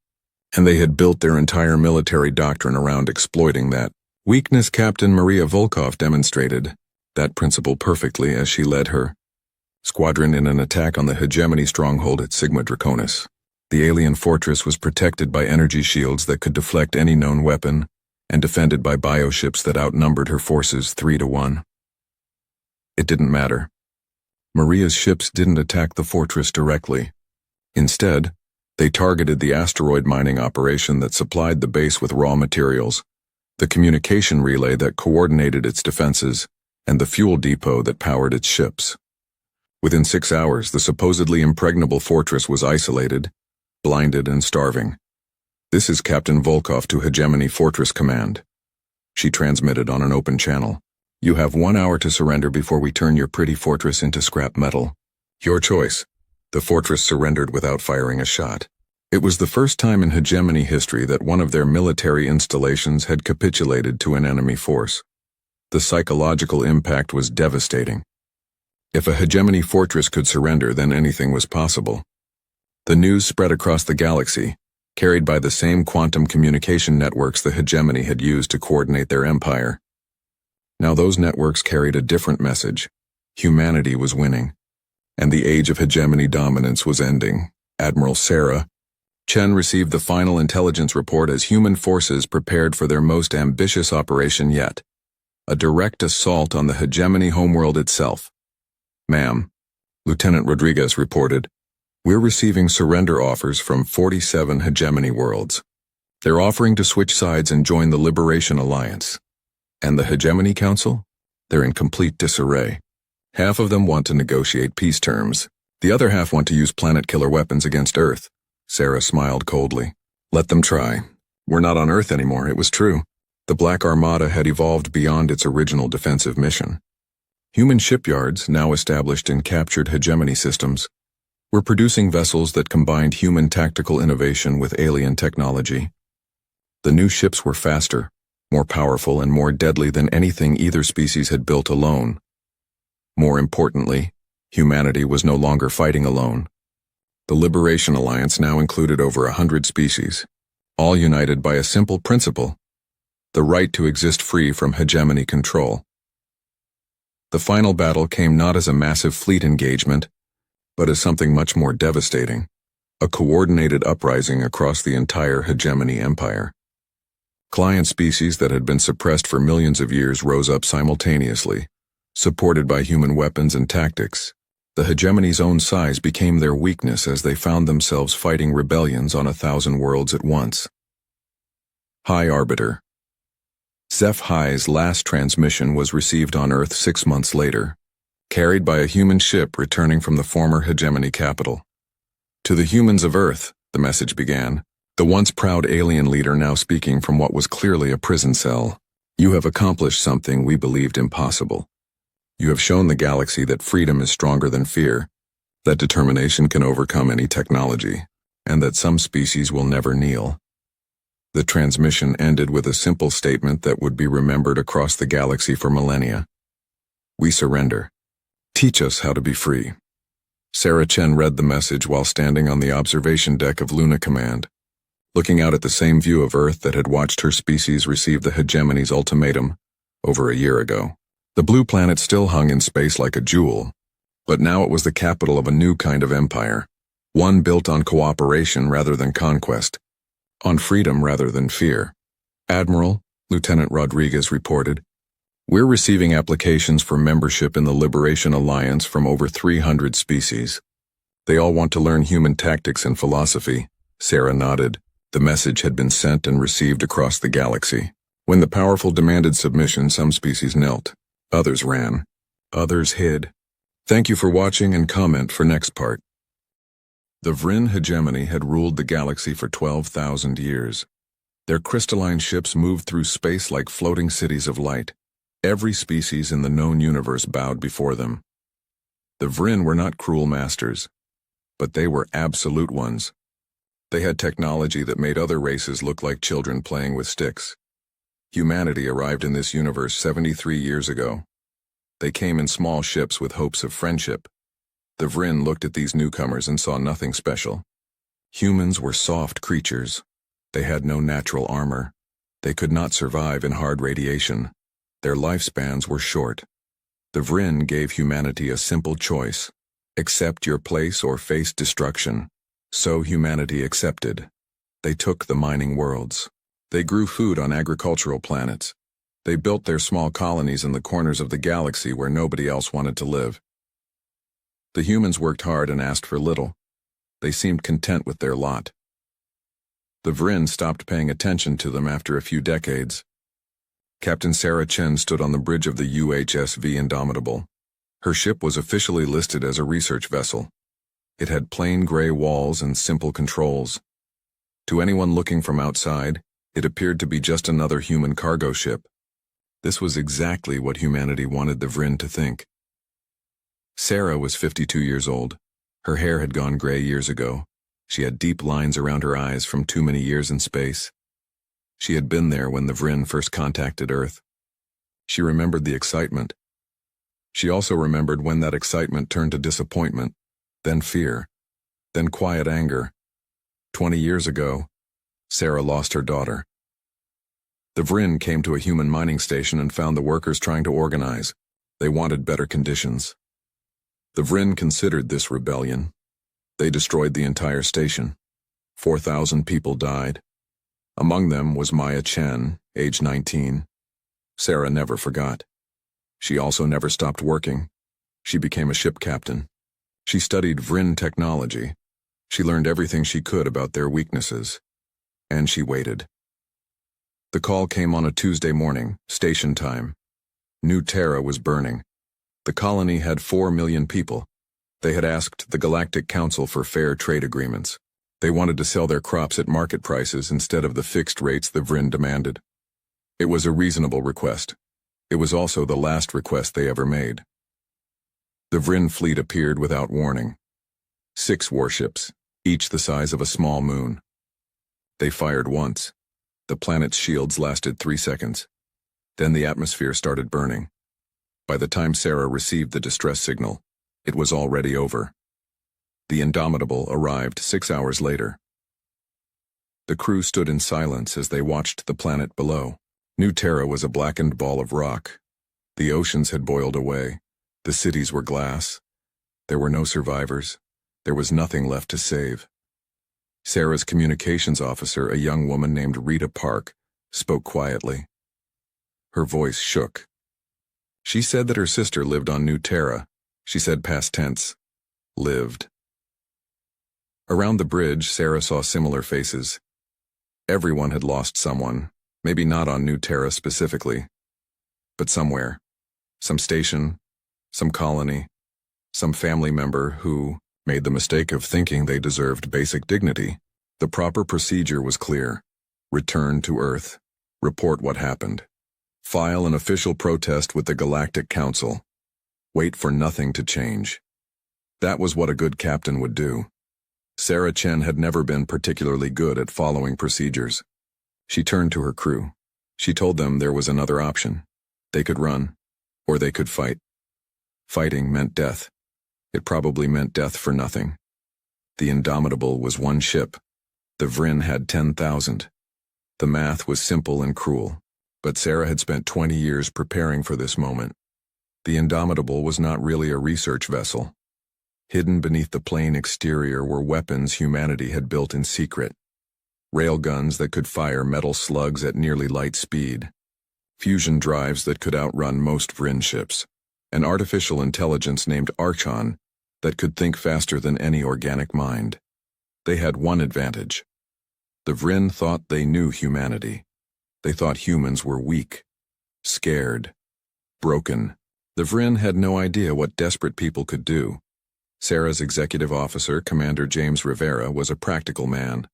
and they had built their entire military doctrine around exploiting that weakness. Captain Maria Volkov demonstrated that principle perfectly as she led her squadron in an attack on the hegemony stronghold at Sigma Draconis. The alien fortress was protected by energy shields that could deflect any known weapon, and defended by bioships that outnumbered her forces 3-1. It didn't matter. Maria's ships didn't attack the fortress directly. Instead, they targeted the asteroid mining operation that supplied the base with raw materials, the communication relay that coordinated its defenses, and the fuel depot that powered its ships. Within 6 hours, the supposedly impregnable fortress was isolated, blinded, and starving. "This is Captain Volkov to Hegemony Fortress Command," she transmitted on an open channel. "You have 1 hour to surrender before we turn your pretty fortress into scrap metal. Your choice." The fortress surrendered without firing a shot. It was the first time in Hegemony history that one of their military installations had capitulated to an enemy force. The psychological impact was devastating. If a Hegemony fortress could surrender, then anything was possible. The news spread across the galaxy, carried by the same quantum communication networks the Hegemony had used to coordinate their empire. Now those networks carried a different message. Humanity was winning, and the age of Hegemony dominance was ending. Admiral Sarah Chen received the final intelligence report as human forces prepared for their most ambitious operation yet, a direct assault on the Hegemony homeworld itself. "Ma'am," Lieutenant Rodriguez reported, "we're receiving surrender offers from 47 Hegemony worlds. They're offering to switch sides and join the Liberation Alliance. And the Hegemony Council? They're in complete disarray. Half of them want to negotiate peace terms. The other half want to use planet-killer weapons against Earth." Sarah smiled coldly. "Let them try. We're not on Earth anymore, it was true." The Black Armada had evolved beyond its original defensive mission. Human shipyards, now established in captured Hegemony systems, were producing vessels that combined human tactical innovation with alien technology. The new ships were faster, more powerful, and more deadly than anything either species had built alone. More importantly, humanity was no longer fighting alone. The Liberation Alliance now included over 100 species, all united by a simple principle: the right to exist free from Hegemony control. The final battle came not as a massive fleet engagement, but as something much more devastating: a coordinated uprising across the entire Hegemony empire. Client species that had been suppressed for millions of years rose up simultaneously, supported by human weapons and tactics. The Hegemony's own size became their weakness as they found themselves fighting rebellions on 1,000 worlds at once. High Arbiter. Zeph High's last transmission was received on Earth 6 months later, carried by a human ship returning from the former Hegemony capital. "To the humans of Earth," the message began, the once proud alien leader now speaking from what was clearly a prison cell. "You have accomplished something we believed impossible. You have shown the galaxy that freedom is stronger than fear, that determination can overcome any technology, and that some species will never kneel." The transmission ended with a simple statement that would be remembered across the galaxy for millennia. "We surrender. Teach us how to be free." Sarah Chen read the message while standing on the observation deck of Luna Command, looking out at the same view of Earth that had watched her species receive the Hegemony's ultimatum over a year ago. The blue planet still hung in space like a jewel, but now it was the capital of a new kind of empire, one built on cooperation rather than conquest, on freedom rather than fear. "Admiral," Lieutenant Rodriguez reported, "we're receiving applications for membership in the Liberation Alliance from over 300 species. They all want to learn human tactics and philosophy." Sarah nodded. The message had been sent and received across the galaxy. When the powerful demanded submission, some species knelt. Others ran. Others hid. Thank you for watching, and comment for next part. The Vrin Hegemony had ruled the galaxy for 12,000 years. Their crystalline ships moved through space like floating cities of light. Every species in the known universe bowed before them. The Vrin were not cruel masters, but they were absolute ones. They had technology that made other races look like children playing with sticks. Humanity arrived in this universe 73 years ago. They came in small ships with hopes of friendship. The Vrin looked at these newcomers and saw nothing special. Humans were soft creatures. They had no natural armor. They could not survive in hard radiation. Their lifespans were short. The Vrin gave humanity a simple choice: accept your place or face destruction. So humanity accepted. They took the mining worlds. They grew food on agricultural planets. They built their small colonies in the corners of the galaxy where nobody else wanted to live. The humans worked hard and asked for little. They seemed content with their lot. The Vryn stopped paying attention to them after a few decades. Captain Sarah Chen stood on the bridge of the UHSV Indomitable. Her ship was officially listed as a research vessel. It had plain gray walls and simple controls. To anyone looking from outside, it appeared to be just another human cargo ship. This was exactly what humanity wanted the Vryn to think. Sarah was 52 years old. Her hair had gone gray years ago. She had deep lines around her eyes from too many years in space. She had been there when the Vryn first contacted Earth. She remembered the excitement. She also remembered when that excitement turned to disappointment, then fear, then quiet anger. 20 years ago, Sarah lost her daughter. The Vryn came to a human mining station and found the workers trying to organize. They wanted better conditions. The Vryn considered this rebellion. They destroyed the entire station. 4,000 people died. Among them was Maya Chen, age 19. Sarah never forgot. She also never stopped working. She became a ship captain. She studied Vryn technology. She learned everything she could about their weaknesses. And she waited. The call came on a Tuesday morning, station time. New Terra was burning. The colony had 4 million people. They had asked the Galactic Council for fair trade agreements. They wanted to sell their crops at market prices instead of the fixed rates the Vryn demanded. It was a reasonable request. It was also the last request they ever made. The Vryn fleet appeared without warning. 6 warships, each the size of a small moon. They fired once. The planet's shields lasted 3 seconds. Then the atmosphere started burning. By the time Sarah received the distress signal, it was already over. The Indomitable arrived 6 hours later. The crew stood in silence as they watched the planet below. New Terra was a blackened ball of rock. The oceans had boiled away. The cities were glass. There were no survivors. There was nothing left to save. Sarah's communications officer, a young woman named Rita Park, spoke quietly. Her voice shook. She said that her sister lived on New Terra. She said past tense. Lived. Around the bridge, Sarah saw similar faces. Everyone had lost someone, maybe not on New Terra specifically, but somewhere. Some station, some colony, some family member who made the mistake of thinking they deserved basic dignity. The proper procedure was clear. Return to Earth. Report what happened. File an official protest with the Galactic Council. Wait for nothing to change. That was what a good captain would do. Sarah Chen had never been particularly good at following procedures. She turned to her crew. She told them there was another option. They could run, or they could fight. Fighting meant death. It probably meant death for nothing. The Indomitable was 1 ship. The Vryn had 10,000. The math was simple and cruel, but Sarah had spent 20 years preparing for this moment. The Indomitable was not really a research vessel. Hidden beneath the plain exterior were weapons humanity had built in secret. Railguns that could fire metal slugs at nearly light speed. Fusion drives that could outrun most Vryn ships. An artificial intelligence named Archon that could think faster than any organic mind. They had one advantage. The Vryn thought they knew humanity. They thought humans were weak, scared, broken. The Vryn had no idea what desperate people could do. Sarah's executive officer, Commander James Rivera, was a practical man.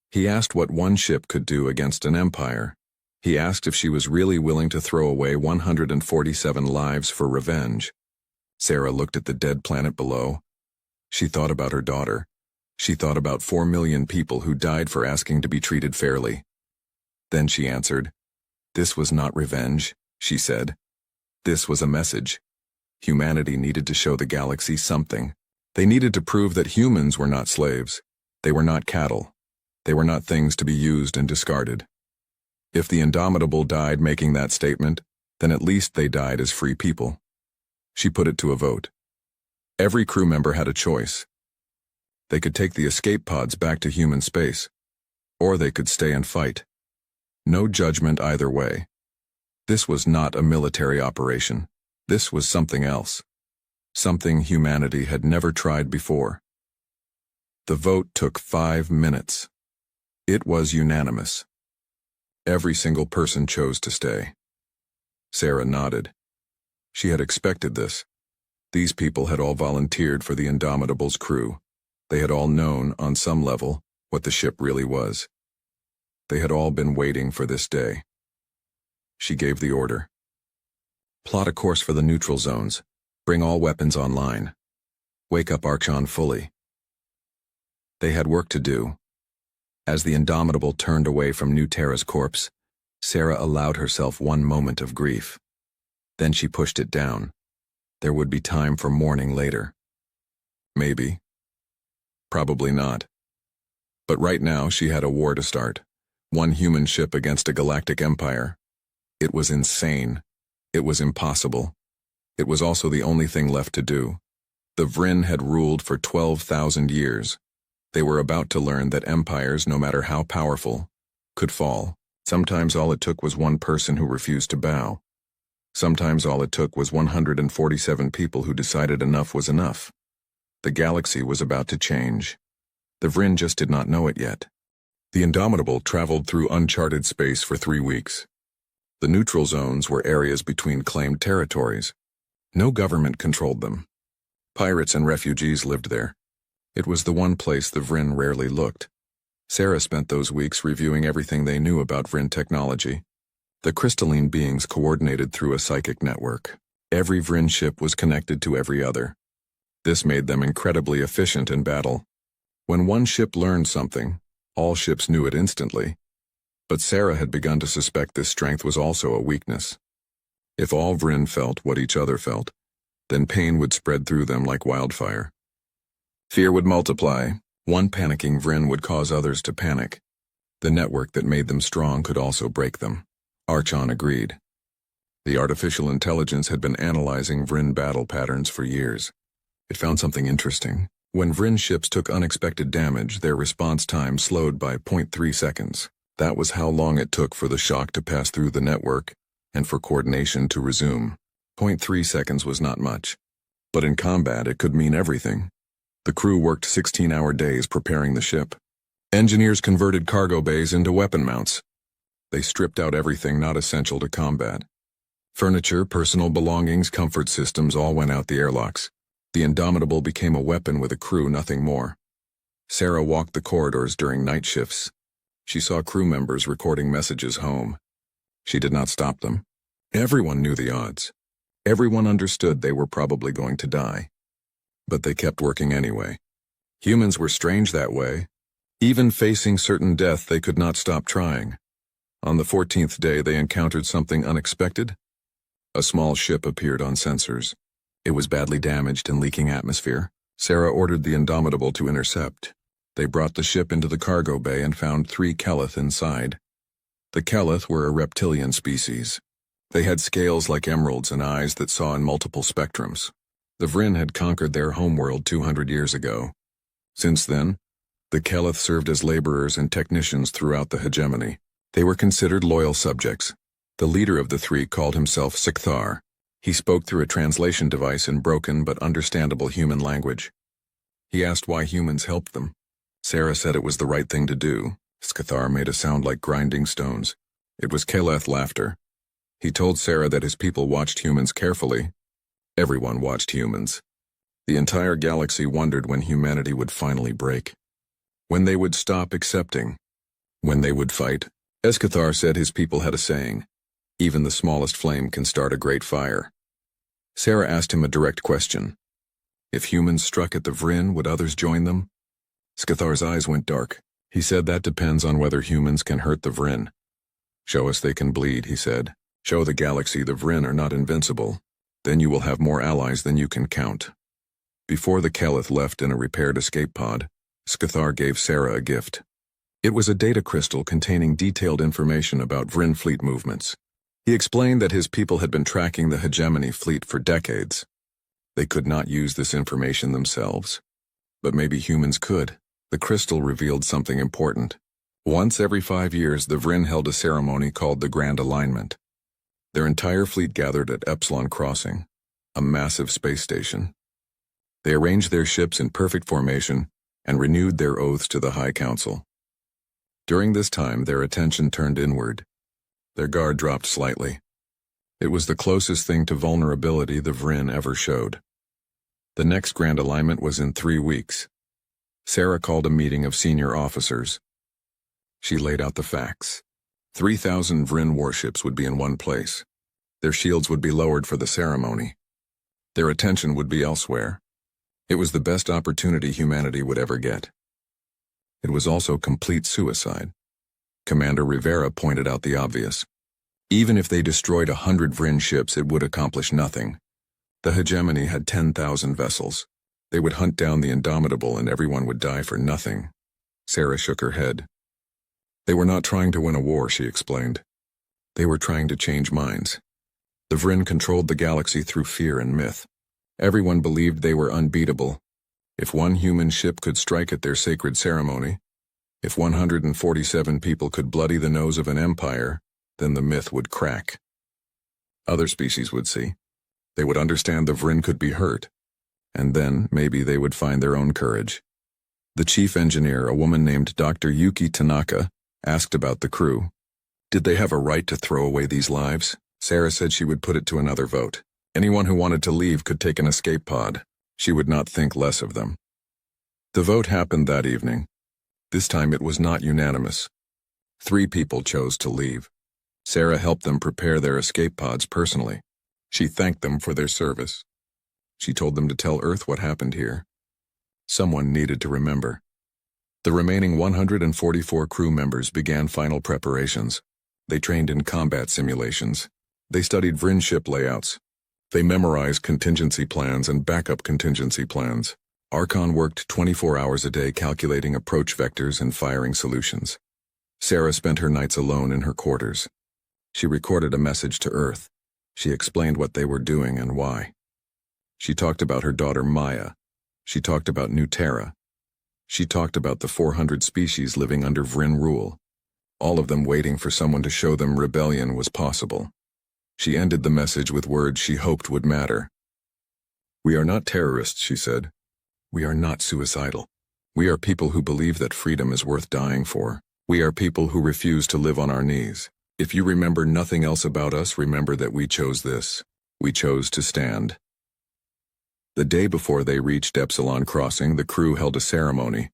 He asked what 1 ship could do against an empire. He asked if she was really willing to throw away 147 lives for revenge. Sarah looked at the dead planet below. She thought about her daughter. She thought about 4 million people who died for asking to be treated fairly. Then she answered, "This was not revenge," she said. This was a message. Humanity needed to show the galaxy something. They needed to prove that humans were not slaves. They were not cattle. They were not things to be used and discarded. If the Indomitable died making that statement, then at least they died as free people. She put it to a vote. Every crew member had a choice. They could take the escape pods back to human space, or they could stay and fight. No judgment either way. This was not a military operation. This was something else. Something humanity had never tried before. The vote took 5 minutes. It was unanimous. Every single person chose to stay. Sarah nodded. She had expected this. These people had all volunteered for the Indomitable's crew. They had all known, on some level, what the ship really was. They had all been waiting for this day. She gave the order. Plot a course for the neutral zones. Bring all weapons online. Wake up Archon fully. They had work to do. As the Indomitable turned away from New Terra's corpse, Sarah allowed herself one moment of grief. Then she pushed it down. There would be time for mourning later. Maybe. Probably not. But right now she had a war to start. One human ship against a galactic empire. It was insane. It was impossible. It was also the only thing left to do. The Vryn had ruled for 12,000 years. They were about to learn that empires, no matter how powerful, could fall. Sometimes all it took was one person who refused to bow. Sometimes all it took was 147 people who decided enough was enough. The galaxy was about to change. The Vryn just did not know it yet. The Indomitable traveled through uncharted space for 3 weeks. The neutral zones were areas between claimed territories. No government controlled them. Pirates and refugees lived there. It was the one place the Vryn rarely looked. Sarah spent those weeks reviewing everything they knew about Vryn technology. The crystalline beings coordinated through a psychic network. Every Vryn ship was connected to every other. This made them incredibly efficient in battle. When one ship learned something, all ships knew it instantly. But Sarah had begun to suspect this strength was also a weakness. If all Vryn felt what each other felt, then pain would spread through them like wildfire. Fear would multiply. One panicking Vryn would cause others to panic. The network that made them strong could also break them. Archon agreed. The artificial intelligence had been analyzing Vryn battle patterns for years. It found something interesting. When Vryn ships took unexpected damage, their response time slowed by 0.3 seconds. That was how long it took for the shock to pass through the network and for coordination to resume. 0.3 seconds was not much. But in combat, it could mean everything. The crew worked 16-hour days preparing the ship. Engineers converted cargo bays into weapon mounts. They stripped out everything not essential to combat. Furniture, personal belongings, comfort systems all went out the airlocks. The Indomitable became a weapon with a crew, nothing more. Sarah walked the corridors during night shifts. She saw crew members recording messages home. She did not stop them. Everyone knew the odds. Everyone understood they were probably going to die. But they kept working anyway. Humans were strange that way. Even facing certain death, they could not stop trying. On the 14th day, they encountered something unexpected. A small ship appeared on sensors. It was badly damaged and leaking atmosphere. Sarah ordered the Indomitable to intercept. They brought the ship into the cargo bay and found 3 Keleth inside. The Keleth were a reptilian species. They had scales like emeralds and eyes that saw in multiple spectrums. The Vryn had conquered their homeworld 200 years ago. Since then, the Keleth served as laborers and technicians throughout the hegemony. They were considered loyal subjects. The leader of the 3 called himself Sikthar. He spoke through a translation device in broken but understandable human language. He asked why humans helped them. Sarah said it was the right thing to do. Sikthar made a sound like grinding stones. It was Keleth laughter. He told Sarah that his people watched humans carefully. Everyone watched humans. The entire galaxy wondered when humanity would finally break. When they would stop accepting. When they would fight. Eskithar said his people had a saying, "Even the smallest flame can start a great fire." Sarah asked him a direct question. If humans struck at the Vryn, would others join them? Skithar's eyes went dark. He said that depends on whether humans can hurt the Vryn. Show us they can bleed, he said. Show the galaxy the Vryn are not invincible. Then you will have more allies than you can count. Before the Keleth left in a repaired escape pod, Skithar gave Sarah a gift. It was a data crystal containing detailed information about Vryn fleet movements. He explained that his people had been tracking the hegemony fleet for decades. They could not use this information themselves. But maybe humans could. The crystal revealed something important. Once every 5 years, the Vryn held a ceremony called the Grand Alignment. Their entire fleet gathered at Epsilon Crossing, a massive space station. They arranged their ships in perfect formation and renewed their oaths to the High Council. During this time, their attention turned inward. Their guard dropped slightly. It was the closest thing to vulnerability the Vryn ever showed. The next Grand Alignment was in 3 weeks. Sarah called a meeting of senior officers. She laid out the facts. 3,000 Vryn warships would be in one place. Their shields would be lowered for the ceremony. Their attention would be elsewhere. It was the best opportunity humanity would ever get. It was also complete suicide. Commander Rivera pointed out the obvious. Even if they destroyed 100 Vryn ships, it would accomplish nothing. The hegemony had 10,000 vessels. They would hunt down the Indomitable and everyone would die for nothing. Sarah shook her head. They were not trying to win a war, she explained. They were trying to change minds. The Vryn controlled the galaxy through fear and myth. Everyone believed they were unbeatable. If one human ship could strike at their sacred ceremony, if 147 people could bloody the nose of an empire, then the myth would crack. Other species would see. They would understand the Vryn could be hurt. And then, maybe they would find their own courage. The chief engineer, a woman named Dr. Yuki Tanaka, asked about the crew. Did they have a right to throw away these lives? Sarah said she would put it to another vote. Anyone who wanted to leave could take an escape pod. She would not think less of them. The vote happened that evening. This time it was not unanimous. 3 people chose to leave. Sarah helped them prepare their escape pods personally. She thanked them for their service. She told them to tell Earth what happened here. Someone needed to remember. The remaining 144 crew members began final preparations. They trained in combat simulations. They studied Vryn ship layouts. They memorized contingency plans and backup contingency plans. Archon worked 24 hours a day calculating approach vectors and firing solutions. Sarah spent her nights alone in her quarters. She recorded a message to Earth. She explained what they were doing and why. She talked about her daughter Maya. She talked about New Terra. She talked about the 400 species living under Vryn rule, all of them waiting for someone to show them rebellion was possible. She ended the message with words she hoped would matter. We are not terrorists, she said. We are not suicidal. We are people who believe that freedom is worth dying for. We are people who refuse to live on our knees. If you remember nothing else about us, remember that we chose this. We chose to stand. The day before they reached Epsilon Crossing, the crew held a ceremony.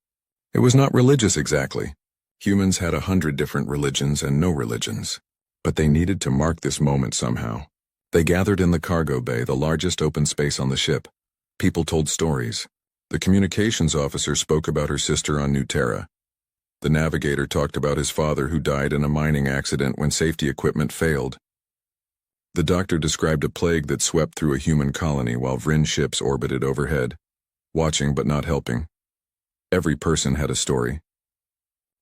It was not religious exactly. Humans had 100 different religions and no religions. But they needed to mark this moment somehow. They gathered in the cargo bay, the largest open space on the ship. People told stories. The communications officer spoke about her sister on New Terra. The navigator talked about his father who died in a mining accident when safety equipment failed. The doctor described a plague that swept through a human colony while Vryn ships orbited overhead, watching but not helping. Every person had a story.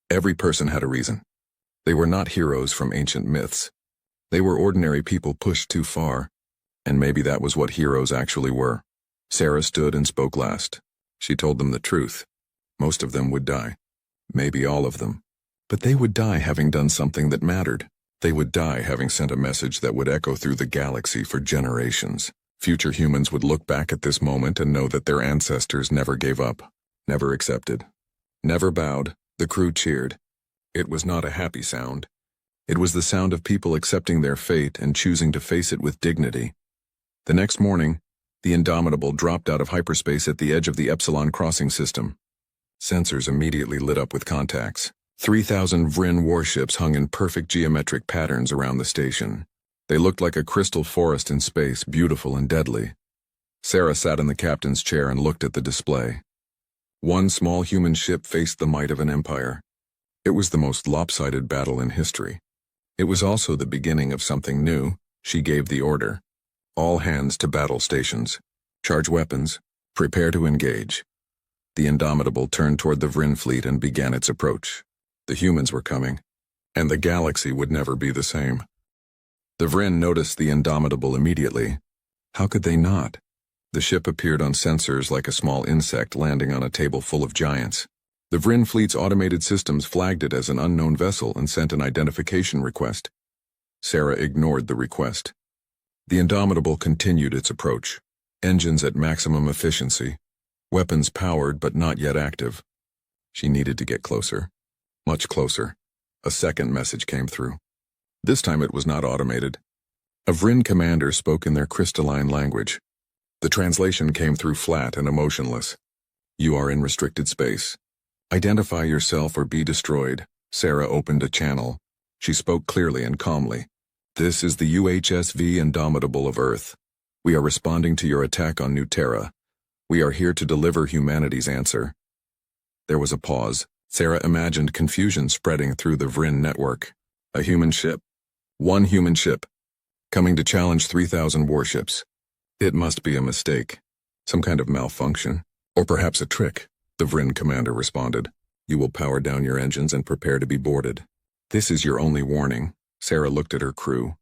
Every person had a reason. They were not heroes from ancient myths. They were ordinary people pushed too far, and maybe that was what heroes actually were. Sarah stood and spoke last. She told them the truth. Most of them would die. Maybe all of them. But they would die having done something that mattered. They would die having sent a message that would echo through the galaxy for generations. Future humans would look back at this moment and know that their ancestors never gave up, never accepted, never bowed. The crew cheered. It was not a happy sound. It was the sound of people accepting their fate and choosing to face it with dignity. The next morning, the Indomitable dropped out of hyperspace at the edge of the Epsilon Crossing system. Sensors immediately lit up with contacts. 3,000 Vryn warships hung in perfect geometric patterns around the station. They looked like a crystal forest in space, beautiful and deadly. Sarah sat in the captain's chair and looked at the display. One small human ship faced the might of an empire. It was the most lopsided battle in history. It was also the beginning of something new. She gave the order. All hands to battle stations. Charge weapons. Prepare to engage. The Indomitable turned toward the Vryn fleet and began its approach. The humans were coming, and the galaxy would never be the same. The Vryn noticed the Indomitable immediately. How could they not? The ship appeared on sensors like a small insect landing on a table full of giants. The Vryn fleet's automated systems flagged it as an unknown vessel and sent an identification request. Sarah ignored the request. The Indomitable continued its approach. Engines at maximum efficiency. Weapons powered but not yet active. She needed to get closer. Much closer. A second message came through. This time it was not automated. A Vryn commander spoke in their crystalline language. The translation came through flat and emotionless. You are in restricted space. Identify yourself or be destroyed. Sarah opened a channel. She spoke clearly and calmly. This is the UHSV Indomitable of Earth. We are responding to your attack on New Terra. We are here to deliver humanity's answer. There was a pause. Sarah imagined confusion spreading through the Vryn network. A human ship. One human ship. Coming to challenge 3,000 warships. It must be a mistake. Some kind of malfunction. Or perhaps a trick, the Vryn commander responded. You will power down your engines and prepare to be boarded. This is your only warning. Sarah looked at her crew.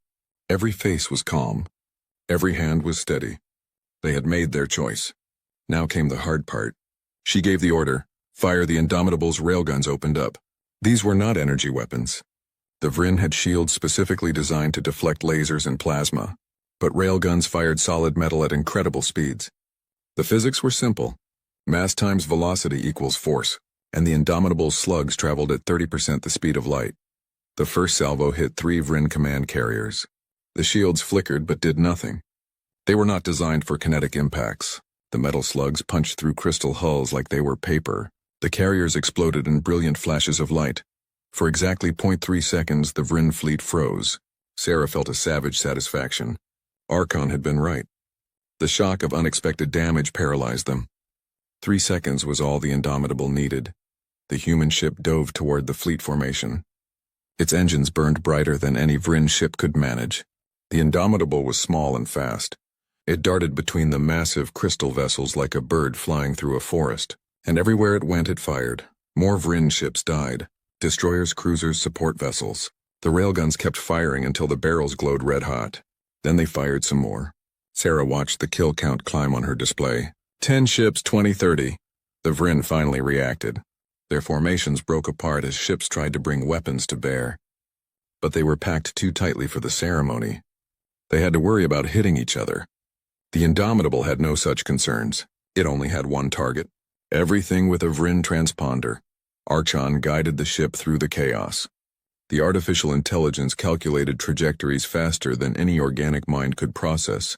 Every face was calm. Every hand was steady. They had made their choice. Now came the hard part. She gave the order. Fire. The Indomitable's railguns opened up. These were not energy weapons. The Vryn had shields specifically designed to deflect lasers and plasma, but railguns fired solid metal at incredible speeds. The physics were simple. Mass times velocity equals force, and the Indomitable's slugs traveled at 30% the speed of light. The first salvo hit 3 Vryn command carriers. The shields flickered but did nothing. They were not designed for kinetic impacts. The metal slugs punched through crystal hulls like they were paper. The carriers exploded in brilliant flashes of light. For exactly 0.3 seconds, the Vryn fleet froze. Sarah felt a savage satisfaction. Archon had been right. The shock of unexpected damage paralyzed them. 3 seconds was all the Indomitable needed. The human ship dove toward the fleet formation. Its engines burned brighter than any Vryn ship could manage. The Indomitable was small and fast. It darted between the massive crystal vessels like a bird flying through a forest, and everywhere it went it fired. More Vryn ships died. Destroyers, cruisers, support vessels. The railguns kept firing until the barrels glowed red-hot. Then they fired some more. Sarah watched the kill count climb on her display. 10 ships, 20-30. The Vryn finally reacted. Their formations broke apart as ships tried to bring weapons to bear. But they were packed too tightly for the ceremony. They had to worry about hitting each other. The Indomitable had no such concerns. It only had one target. Everything with a Vryn transponder. Archon guided the ship through the chaos. The artificial intelligence calculated trajectories faster than any organic mind could process.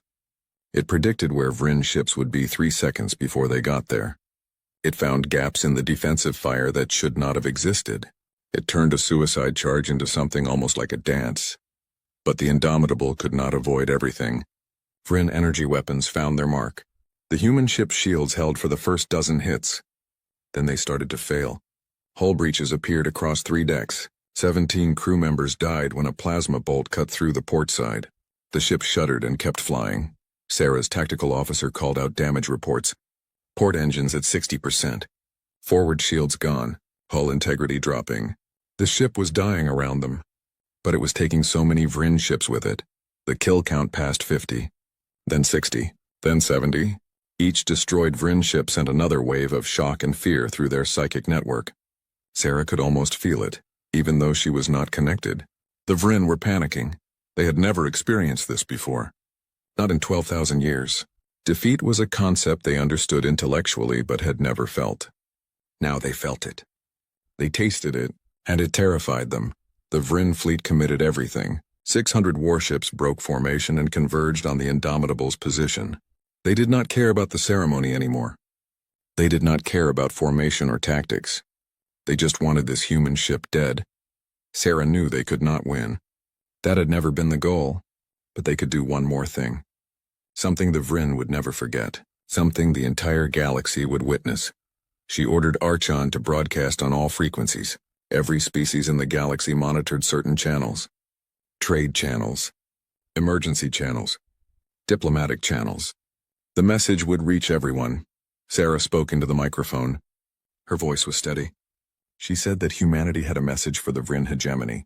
It predicted where Vryn ships would be 3 seconds before they got there. It found gaps in the defensive fire that should not have existed. It turned a suicide charge into something almost like a dance. But the Indomitable could not avoid everything. Vryn energy weapons found their mark. The human ship's shields held for the first dozen hits. Then they started to fail. Hull breaches appeared across 3 decks. 17 crew members died when a plasma bolt cut through the port side. The ship shuddered and kept flying. Sarah's tactical officer called out damage reports. Port engines at 60%. Forward shields gone. Hull integrity dropping. The ship was dying around them. But it was taking so many Vryn ships with it. The kill count passed 50. Then 60. Then 70. Each destroyed Vryn ship sent another wave of shock and fear through their psychic network. Sarah could almost feel it, even though she was not connected. The Vryn were panicking. They had never experienced this before. Not in 12,000 years. Defeat was a concept they understood intellectually but had never felt. Now they felt it. They tasted it, and it terrified them. The Vryn fleet committed everything. 600 warships broke formation and converged on the Indomitable's position. They did not care about the ceremony anymore. They did not care about formation or tactics. They just wanted this human ship dead. Sarah knew they could not win. That had never been the goal, but they could do one more thing. Something the Vryn would never forget. Something the entire galaxy would witness. She ordered Archon to broadcast on all frequencies. Every species in the galaxy monitored certain channels. Trade channels. Emergency channels. Diplomatic channels. The message would reach everyone. Sarah spoke into the microphone. Her voice was steady. She said that humanity had a message for the Vryn hegemony.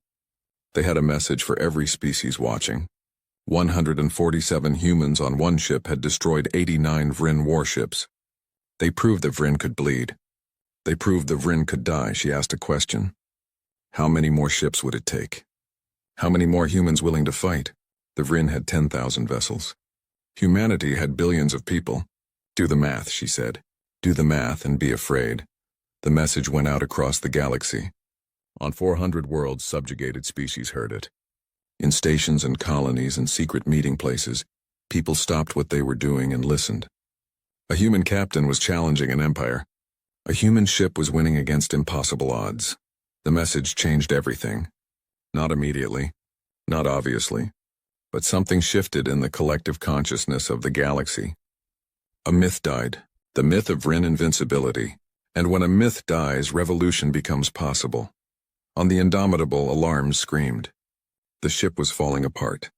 They had a message for every species watching. 147 humans on one ship had destroyed 89 Vryn warships. They proved that Vryn could bleed. They proved that Vryn could die. She asked a question. How many more ships would it take? How many more humans willing to fight? The Vryn had 10,000 vessels. Humanity had billions of people. Do the math, she said. Do the math and be afraid. The message went out across the galaxy. On 400 worlds, subjugated species heard it. In stations and colonies and secret meeting places, people stopped what they were doing and listened. A human captain was challenging an empire. A human ship was winning against impossible odds. The message changed everything. Not immediately, not obviously, but something shifted in the collective consciousness of the galaxy. A myth died, the myth of Vryn invincibility, and when a myth dies, revolution becomes possible. On the Indomitable, alarms screamed. The ship was falling apart.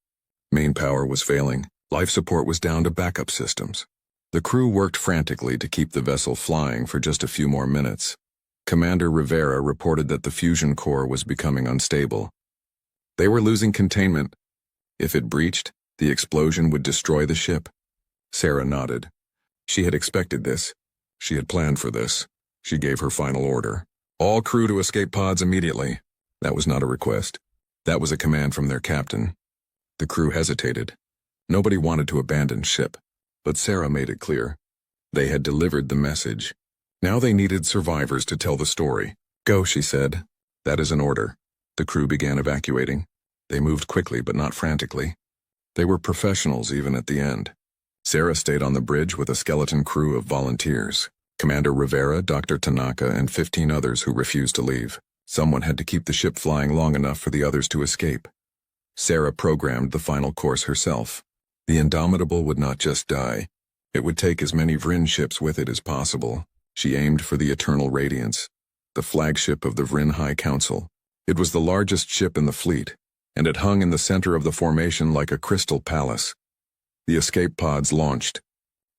Main power was failing. Life support was down to backup systems. The crew worked frantically to keep the vessel flying for just a few more minutes. Commander Rivera reported that the fusion core was becoming unstable. They were losing containment. If it breached, the explosion would destroy the ship. Sarah nodded. She had expected this. She had planned for this. She gave her final order. All crew to escape pods immediately. That was not a request. That was a command from their captain. The crew hesitated. Nobody wanted to abandon ship, but Sarah made it clear. They had delivered the message. Now they needed survivors to tell the story. Go, she said. That is an order. The crew began evacuating. They moved quickly but not frantically. They were professionals even at the end. Sarah stayed on the bridge with a skeleton crew of volunteers. Commander Rivera, Dr. Tanaka, and 15 others who refused to leave. Someone had to keep the ship flying long enough for the others to escape. Sarah programmed the final course herself. The Indomitable would not just die. It would take as many Vryn ships with it as possible. She aimed for the Eternal Radiance, the flagship of the Vryn High Council. It was the largest ship in the fleet, and it hung in the center of the formation like a crystal palace. The escape pods launched.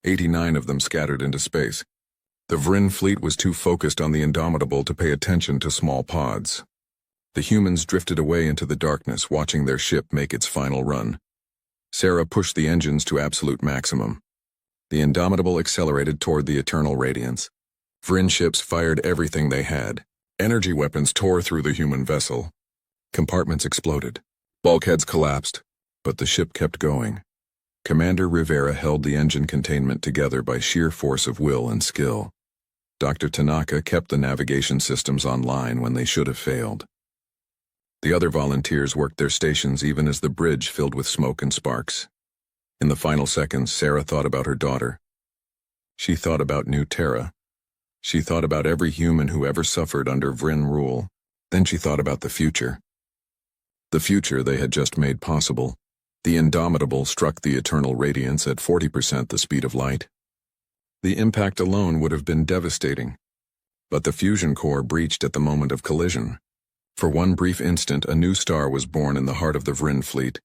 89 of them scattered into space. The Vryn fleet was too focused on the Indomitable to pay attention to small pods. The humans drifted away into the darkness, watching their ship make its final run. Sarah pushed the engines to absolute maximum. The Indomitable accelerated toward the Eternal Radiance. Vryn ships fired everything they had. Energy weapons tore through the human vessel. Compartments exploded. Bulkheads collapsed, but the ship kept going. Commander Rivera held the engine containment together by sheer force of will and skill. Dr. Tanaka kept the navigation systems online when they should have failed. The other volunteers worked their stations even as the bridge filled with smoke and sparks. In the final seconds, Sarah thought about her daughter. She thought about New Terra. She thought about every human who ever suffered under Vryn rule. Then she thought about the future. The future they had just made possible. The Indomitable struck the Eternal Radiance at 40% the speed of light. The impact alone would have been devastating. But the fusion core breached at the moment of collision. For one brief instant, a new star was born in the heart of the Vryn fleet.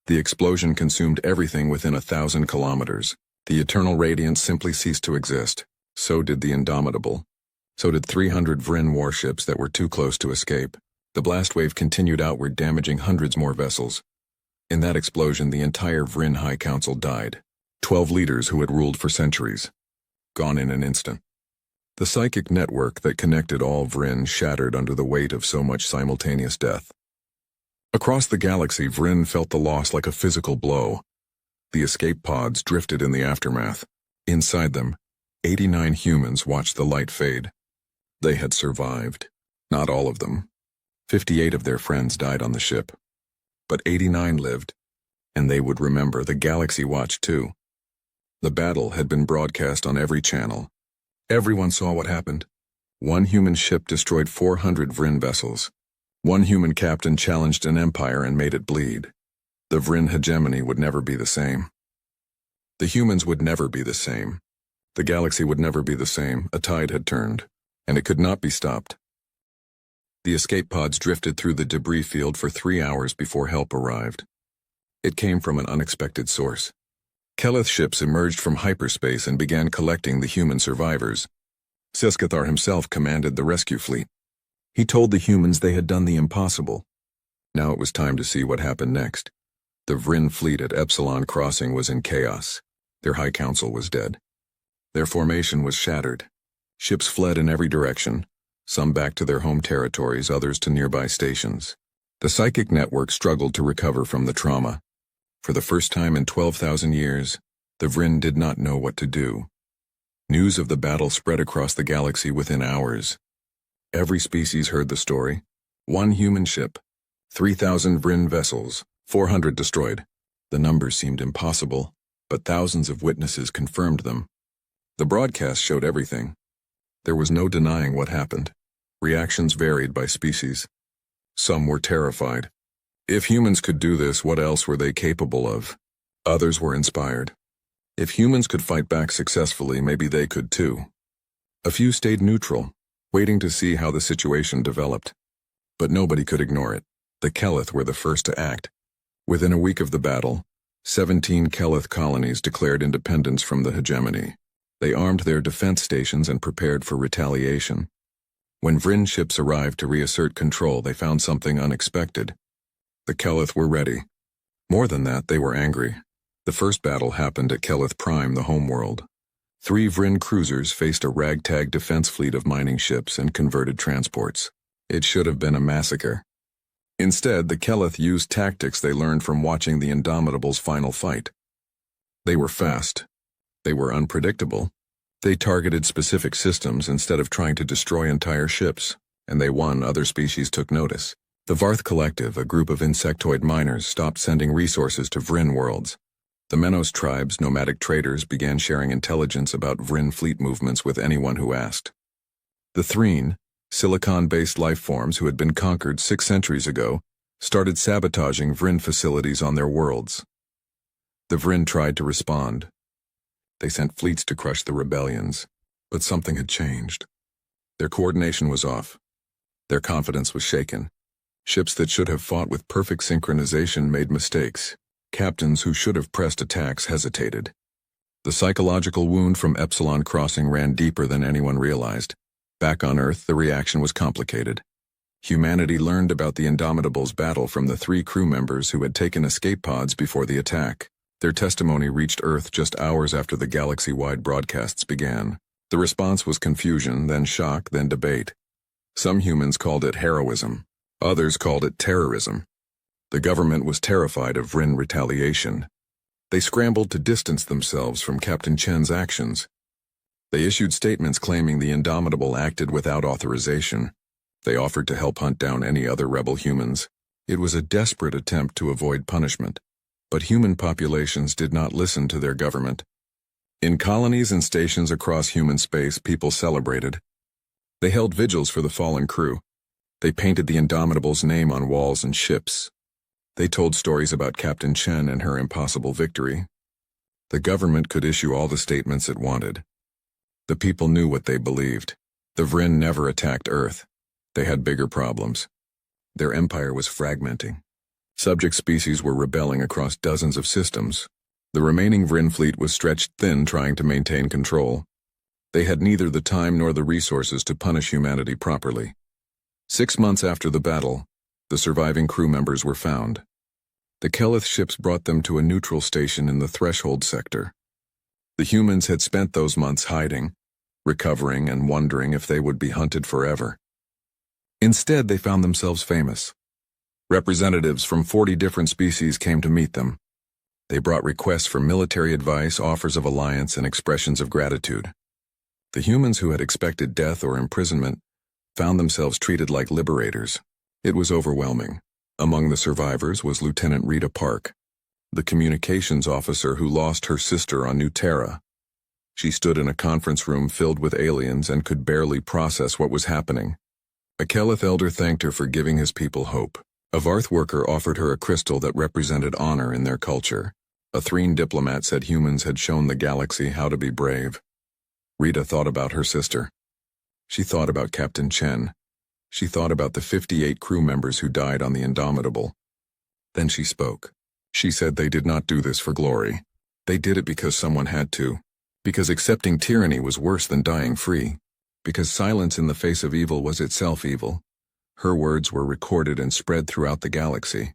The explosion consumed everything within 1,000 kilometers. The Eternal Radiance simply ceased to exist. So did the Indomitable. So did 300 Vryn warships that were too close to escape. The blast wave continued outward, damaging hundreds more vessels. In that explosion, the entire Vryn High Council died. 12 leaders who had ruled for centuries. Gone in an instant. The psychic network that connected all Vryn shattered under the weight of so much simultaneous death. Across the galaxy, Vryn felt the loss like a physical blow. The escape pods drifted in the aftermath. Inside them, 89 humans watched the light fade. They had survived. Not all of them. 58 of their friends died on the ship. But 89 lived, and they would remember. The galaxy watched too. The battle had been broadcast on every channel. Everyone saw what happened. One human ship destroyed 400 Vryn vessels. One human captain challenged an empire and made it bleed. The Vryn hegemony would never be the same. The humans would never be the same. The galaxy would never be the same. A tide had turned, and it could not be stopped. The escape pods drifted through the debris field for 3 hours before help arrived. It came from an unexpected source. Keleth ships emerged from hyperspace and began collecting the human survivors. Siskathar himself commanded the rescue fleet. He told the humans they had done the impossible. Now it was time to see what happened next. The Vryn fleet at Epsilon Crossing was in chaos. Their High Council was dead. Their formation was shattered. Ships fled in every direction, some back to their home territories, others to nearby stations. The psychic network struggled to recover from the trauma. For the first time in 12,000 years, the Vryn did not know what to do. News of the battle spread across the galaxy within hours. Every species heard the story. 1 human ship, 3,000 Vryn vessels, 400 destroyed. The numbers seemed impossible, but thousands of witnesses confirmed them. The broadcast showed everything. There was no denying what happened. Reactions varied by species. Some were terrified. If humans could do this, what else were they capable of? Others were inspired. If humans could fight back successfully, maybe they could too. A few stayed neutral, waiting to see how the situation developed. But nobody could ignore it. The Keleth were the first to act. Within a week of the battle, 17 Keleth colonies declared independence from the hegemony. They armed their defense stations and prepared for retaliation. When Vryn ships arrived to reassert control, they found something unexpected. The Keleth were ready. More than that, they were angry. The first battle happened at Keleth Prime, the homeworld. 3 Vryn cruisers faced a ragtag defense fleet of mining ships and converted transports. It should have been a massacre. Instead, the Keleth used tactics they learned from watching the Indomitables' final fight. They were fast. They were unpredictable. They targeted specific systems instead of trying to destroy entire ships, and they won. Other species took notice. The Varth Collective, a group of insectoid miners, stopped sending resources to Vryn worlds. The Menos tribe's nomadic traders began sharing intelligence about Vryn fleet movements with anyone who asked. The Threen, silicon-based life forms who had been conquered 6 centuries ago, started sabotaging Vryn facilities on their worlds. The Vryn tried to respond. They sent fleets to crush the rebellions, but something had changed. Their coordination was off. Their confidence was shaken. Ships that should have fought with perfect synchronization made mistakes. Captains who should have pressed attacks hesitated. The psychological wound from Epsilon Crossing ran deeper than anyone realized. Back on Earth, the reaction was complicated. Humanity learned about the Indomitables' battle from the 3 crew members who had taken escape pods before the attack. Their testimony reached Earth just hours after the galaxy-wide broadcasts began. The response was confusion, then shock, then debate. Some humans called it heroism. Others called it terrorism. The government was terrified of Vryn retaliation. They scrambled to distance themselves from Captain Chen's actions. They issued statements claiming the Indomitable acted without authorization. They offered to help hunt down any other rebel humans. It was a desperate attempt to avoid punishment. But human populations did not listen to their government. In colonies and stations across human space, people celebrated. They held vigils for the fallen crew. They painted the Indomitable's name on walls and ships. They told stories about Captain Chen and her impossible victory. The government could issue all the statements it wanted. The people knew what they believed. The Vryn never attacked Earth. They had bigger problems. Their empire was fragmenting. Subject species were rebelling across dozens of systems. The remaining Vryn fleet was stretched thin trying to maintain control. They had neither the time nor the resources to punish humanity properly. 6 months after the battle, the surviving crew members were found. The Keleth ships brought them to a neutral station in the Threshold sector. The humans had spent those months hiding, recovering, and wondering if they would be hunted forever. Instead, they found themselves famous. Representatives from 40 different species came to meet them. They brought requests for military advice, offers of alliance, and expressions of gratitude. The humans who had expected death or imprisonment found themselves treated like liberators. It was overwhelming. Among the survivors was Lieutenant Rita Park, the communications officer who lost her sister on New Terra. She stood in a conference room filled with aliens and could barely process what was happening. A Keleth elder thanked her for giving his people hope. A Varth worker offered her a crystal that represented honor in their culture. A Threen diplomat said humans had shown the galaxy how to be brave. Rita thought about her sister. She thought about Captain Chen. She thought about the 58 crew members who died on the Indomitable. Then she spoke. She said they did not do this for glory. They did it because someone had to. Because accepting tyranny was worse than dying free. Because silence in the face of evil was itself evil. Her words were recorded and spread throughout the galaxy.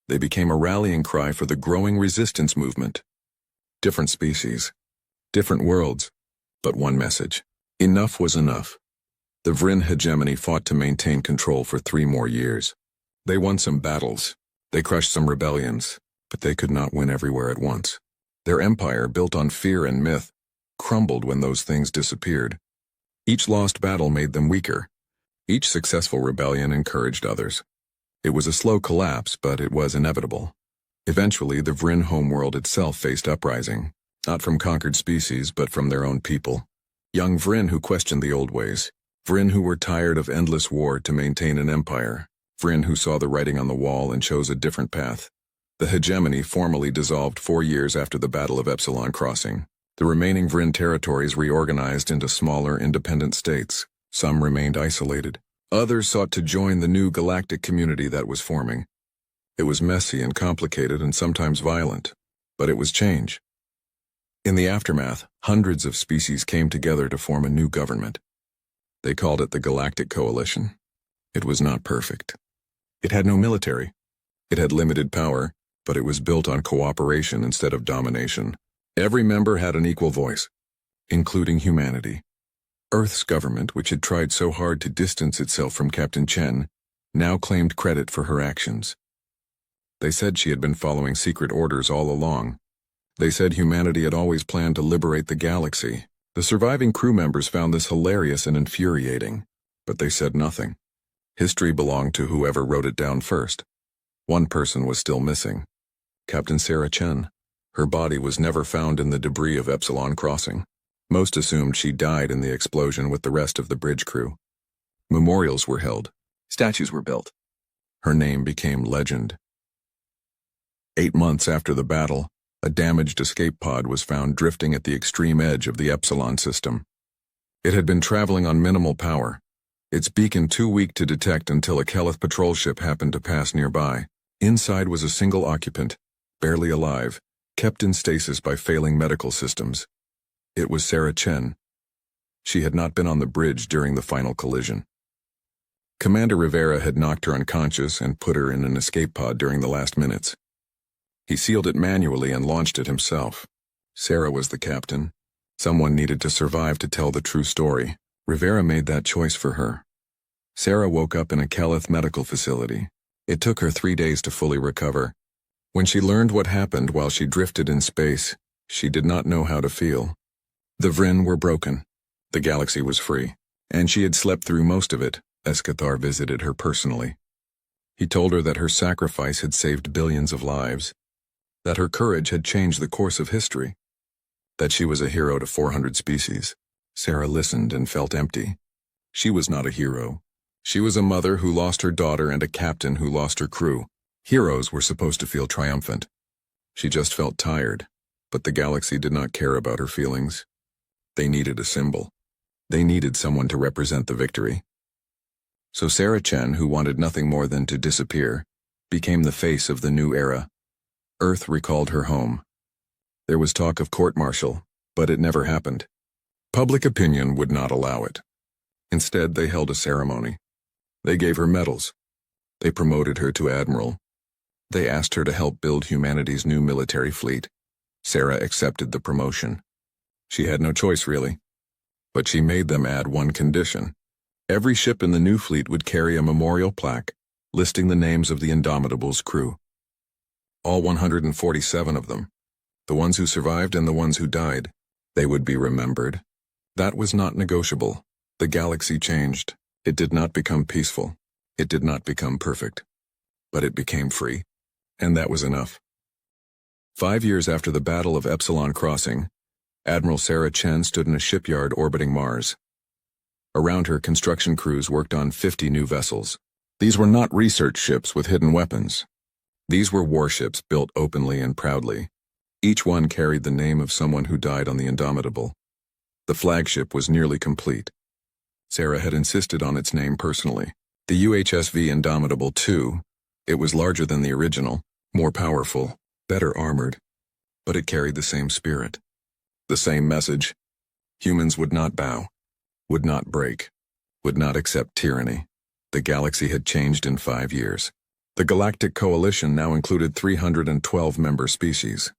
They became a rallying cry for the growing resistance movement. Different species, different worlds, but one message. Enough was enough. The Vryn hegemony fought to maintain control for 3 more years. They won some battles, they crushed some rebellions, but they could not win everywhere at once. Their empire, built on fear and myth, crumbled when those things disappeared. Each lost battle made them weaker. Each successful rebellion encouraged others. It was a slow collapse, but it was inevitable. Eventually, the Vryn homeworld itself faced uprising, not from conquered species, but from their own people. Young Vryn who questioned the old ways. Vryn who were tired of endless war to maintain an empire. Vryn who saw the writing on the wall and chose a different path. The hegemony formally dissolved 4 years after the Battle of Epsilon Crossing. The remaining Vryn territories reorganized into smaller, independent states. Some remained isolated. Others sought to join the new galactic community that was forming. It was messy and complicated and sometimes violent, but it was change. In the aftermath, hundreds of species came together to form a new government. They called it the Galactic Coalition. It was not perfect. It had no military. It had limited power, but it was built on cooperation instead of domination. Every member had an equal voice, including humanity. Earth's government, which had tried so hard to distance itself from Captain Chen, now claimed credit for her actions. They said she had been following secret orders all along. They said humanity had always planned to liberate the galaxy. The surviving crew members found this hilarious and infuriating, but they said nothing. History belonged to whoever wrote it down first. One person was still missing. Captain Sarah Chen. Her body was never found in the debris of Epsilon Crossing. Most assumed she died in the explosion with the rest of the bridge crew. Memorials were held. Statues were built. Her name became legend. 8 months after the battle, a damaged escape pod was found drifting at the extreme edge of the Epsilon system. It had been traveling on minimal power, its beacon too weak to detect until a Keleth patrol ship happened to pass nearby. Inside was a single occupant, barely alive, kept in stasis by failing medical systems. It was Sarah Chen. She had not been on the bridge during the final collision. Commander Rivera had knocked her unconscious and put her in an escape pod during the last minutes. He sealed it manually and launched it himself. Sarah was the captain. Someone needed to survive to tell the true story. Rivera made that choice for her. Sarah woke up in a Keleth medical facility. It took her 3 days to fully recover. When she learned what happened while she drifted in space, she did not know how to feel. The Vryn were broken. The galaxy was free, and she had slept through most of it. Escathar visited her personally. He told her that her sacrifice had saved billions of lives, that her courage had changed the course of history, that she was a hero to 400 species. Sarah listened and felt empty. She was not a hero. She was a mother who lost her daughter and a captain who lost her crew. Heroes were supposed to feel triumphant. She just felt tired, but the galaxy did not care about her feelings. They needed a symbol. They needed someone to represent the victory. So Sarah Chen, who wanted nothing more than to disappear, became the face of the new era. Earth recalled her home. There was talk of court-martial, but it never happened. Public opinion would not allow it. Instead, they held a ceremony. They gave her medals. They promoted her to admiral. They asked her to help build humanity's new military fleet. Sarah accepted the promotion. She had no choice, really. But she made them add one condition. Every ship in the new fleet would carry a memorial plaque listing the names of the Indomitable's crew. All 147 of them. The ones who survived and the ones who died. They would be remembered. That was not negotiable. The galaxy changed. It did not become peaceful. It did not become perfect. But it became free. And that was enough. 5 years after the Battle of Epsilon Crossing, Admiral Sarah Chen stood in a shipyard orbiting Mars. Around her, construction crews worked on 50 new vessels. These were not research ships with hidden weapons. These were warships built openly and proudly. Each one carried the name of someone who died on the Indomitable. The flagship was nearly complete. Sarah had insisted on its name personally. The UHSV Indomitable II. It was larger than the original, more powerful, better armored, but it carried the same spirit. The same message. Humans would not bow, would not break, would not accept tyranny. The galaxy had changed in 5 years. The Galactic Coalition now included 312 member species.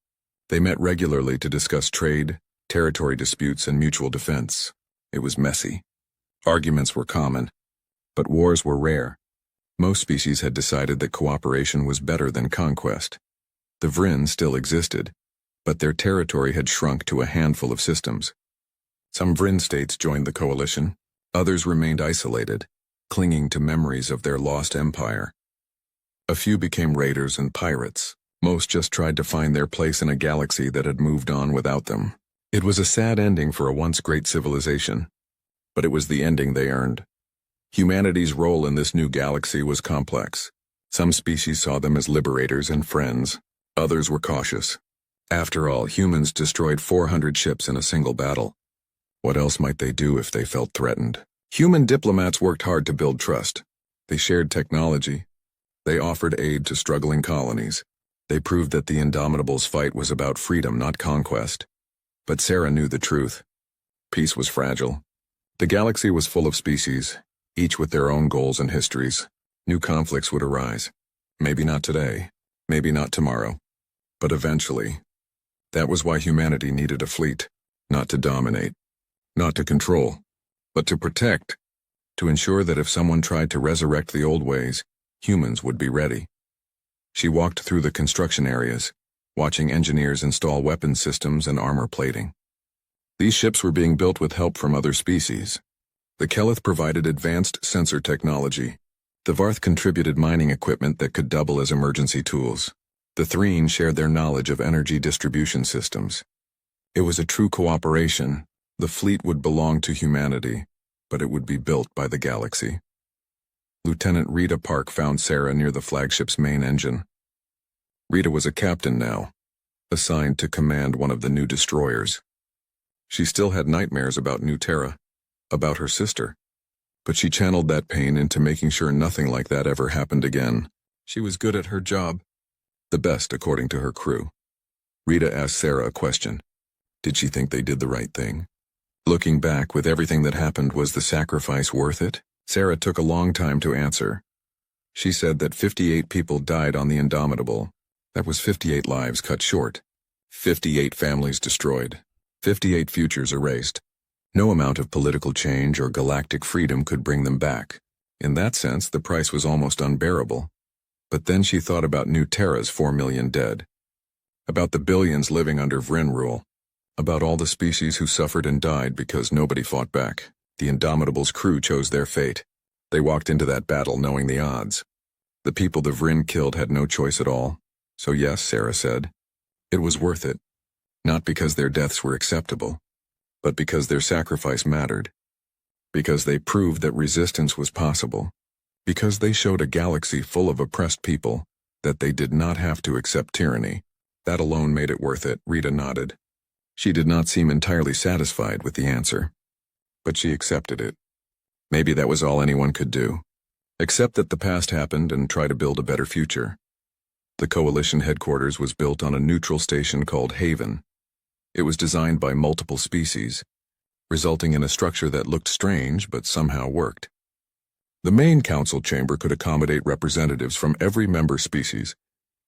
They met regularly to discuss trade, territory disputes, and mutual defense. It was messy. Arguments were common, but wars were rare. Most species had decided that cooperation was better than conquest. The Vryn still existed, but their territory had shrunk to a handful of systems. Some Vryn states joined the coalition, others remained isolated, clinging to memories of their lost empire. A few became raiders and pirates. Most just tried to find their place in a galaxy that had moved on without them. It was a sad ending for a once great civilization, but it was the ending they earned. Humanity's role in this new galaxy was complex. Some species saw them as liberators and friends. Others were cautious. After all, humans destroyed 400 ships in a single battle. What else might they do if they felt threatened? Human diplomats worked hard to build trust. They shared technology. They offered aid to struggling colonies. They proved that the Indomitables' fight was about freedom, not conquest. But Sarah knew the truth. Peace was fragile. The galaxy was full of species, each with their own goals and histories. New conflicts would arise. Maybe not today, maybe not tomorrow, but eventually. That was why humanity needed a fleet, not to dominate, not to control, but to protect, to ensure that if someone tried to resurrect the old ways, humans would be ready. She walked through the construction areas, watching engineers install weapons systems and armor plating. These ships were being built with help from other species. The Kelith provided advanced sensor technology. The Varth contributed mining equipment that could double as emergency tools. The Threen shared their knowledge of energy distribution systems. It was a true cooperation. The fleet would belong to humanity, but it would be built by the galaxy. Lieutenant Rita Park found Sarah near the flagship's main engine. Rita was a captain now, assigned to command one of the new destroyers. She still had nightmares about New Terra, about her sister, but she channeled that pain into making sure nothing like that ever happened again. She was good at her job, the best according to her crew. Rita asked Sarah a question. Did she think they did the right thing? Looking back, with everything that happened, was the sacrifice worth it? Sarah took a long time to answer. She said that 58 people died on the Indomitable. That was 58 lives cut short. 58 families destroyed. 58 futures erased. No amount of political change or galactic freedom could bring them back. In that sense, the price was almost unbearable. But then she thought about New Terra's 4 million dead. About the billions living under Vryn rule. About all the species who suffered and died because nobody fought back. The Indomitable's crew chose their fate. They walked into that battle knowing the odds. The people the Vryn killed had no choice at all. So yes, Sarah said, it was worth it. Not because their deaths were acceptable, but because their sacrifice mattered. Because they proved that resistance was possible. Because they showed a galaxy full of oppressed people that they did not have to accept tyranny. That alone made it worth it, Rita nodded. She did not seem entirely satisfied with the answer, but she accepted it. Maybe that was all anyone could do. Accept that the past happened and try to build a better future. The Coalition headquarters was built on a neutral station called Haven. It was designed by multiple species, resulting in a structure that looked strange but somehow worked. The main council chamber could accommodate representatives from every member species,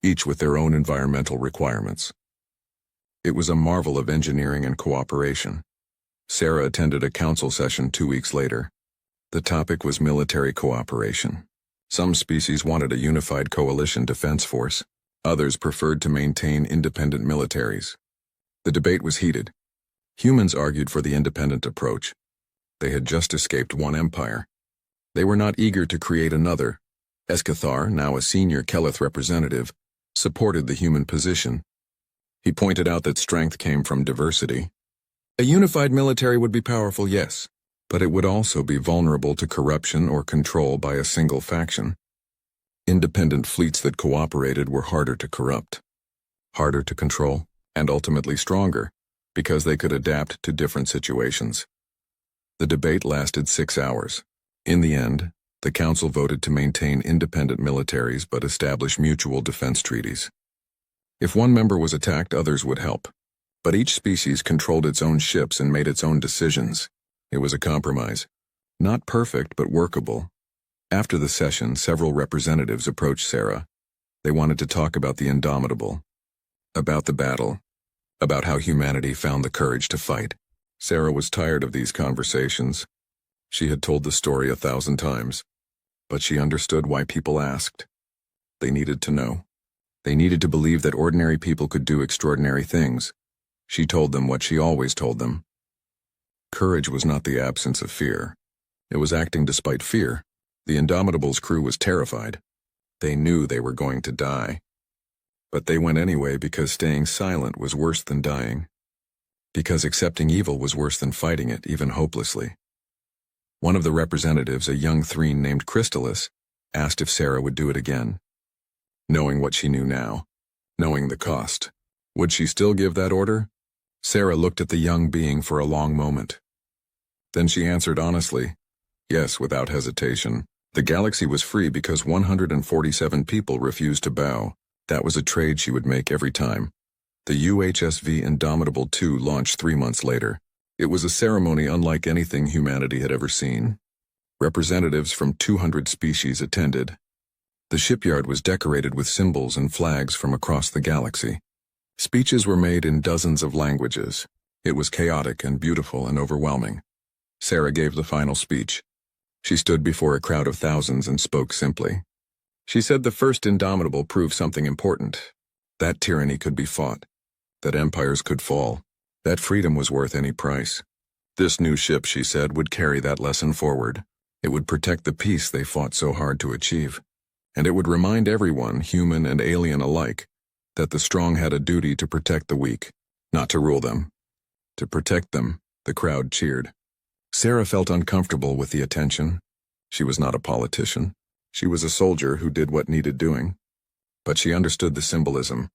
each with their own environmental requirements. It was a marvel of engineering and cooperation. Sarah attended a council session 2 weeks later. The topic was military cooperation. Some species wanted a unified coalition defense force. Others preferred to maintain independent militaries. The debate was heated. Humans argued for the independent approach. They had just escaped one empire. They were not eager to create another. Escathar, now a senior Kelith representative, supported the human position. He pointed out that strength came from diversity. A unified military would be powerful, yes, but it would also be vulnerable to corruption or control by a single faction. Independent fleets that cooperated were harder to corrupt, harder to control, and ultimately stronger, because they could adapt to different situations. The debate lasted 6 hours. In the end, the council voted to maintain independent militaries but establish mutual defense treaties. If one member was attacked, others would help. But each species controlled its own ships and made its own decisions. It was a compromise. Not perfect, but workable. After the session, several representatives approached Sarah. They wanted to talk about the Indomitable, about the battle, about how humanity found the courage to fight. Sarah was tired of these conversations. She had told the story 1,000 times, but she understood why people asked. They needed to know. They needed to believe that ordinary people could do extraordinary things. She told them what she always told them. Courage was not the absence of fear. It was acting despite fear. The Indomitable's crew was terrified. They knew they were going to die. But they went anyway because staying silent was worse than dying. Because accepting evil was worse than fighting it, even hopelessly. One of the representatives, a young Threen named Crystalis, asked if Sarah would do it again. Knowing what she knew now, knowing the cost, would she still give that order? Sarah looked at the young being for a long moment. Then she answered honestly, yes, without hesitation. The galaxy was free because 147 people refused to bow. That was a trade she would make every time. The UHSV Indomitable II launched 3 months later. It was a ceremony unlike anything humanity had ever seen. Representatives from 200 species attended. The shipyard was decorated with symbols and flags from across the galaxy. Speeches were made in dozens of languages. It was chaotic and beautiful and overwhelming. Sarah gave the final speech. She stood before a crowd of thousands and spoke simply. She said the first Indomitable proved something important. That tyranny could be fought. That empires could fall. That freedom was worth any price. This new ship, she said, would carry that lesson forward. It would protect the peace they fought so hard to achieve. And it would remind everyone, human and alien alike, that the strong had a duty to protect the weak, not to rule them. To protect them, the crowd cheered. Sarah felt uncomfortable with the attention. She was not a politician. She was a soldier who did what needed doing. But she understood the symbolism.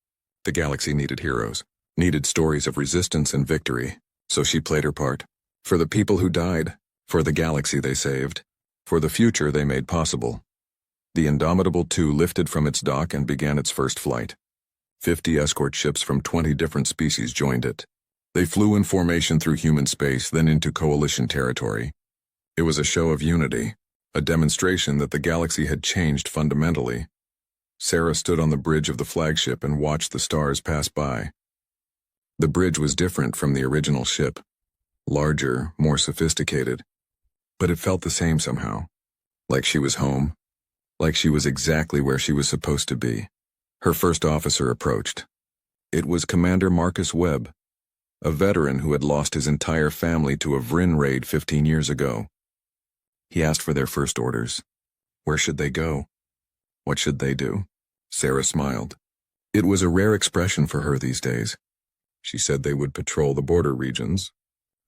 The galaxy needed heroes, needed stories of resistance and victory, so she played her part. For the people who died, for the galaxy they saved, for the future they made possible. The Indomitable II lifted from its dock and began its first flight. 50 escort ships from 20 different species joined it. They flew in formation through human space, then into coalition territory. It was a show of unity, a demonstration that the galaxy had changed fundamentally. Sarah stood on the bridge of the flagship and watched the stars pass by. The bridge was different from the original ship. Larger, more sophisticated. But it felt the same somehow. Like she was home. Like she was exactly where she was supposed to be. Her first officer approached. It was Commander Marcus Webb, a veteran who had lost his entire family to a Vryn raid 15 years ago. He asked for their first orders. Where should they go? What should they do? Sarah smiled. It was a rare expression for her these days. She said they would patrol the border regions,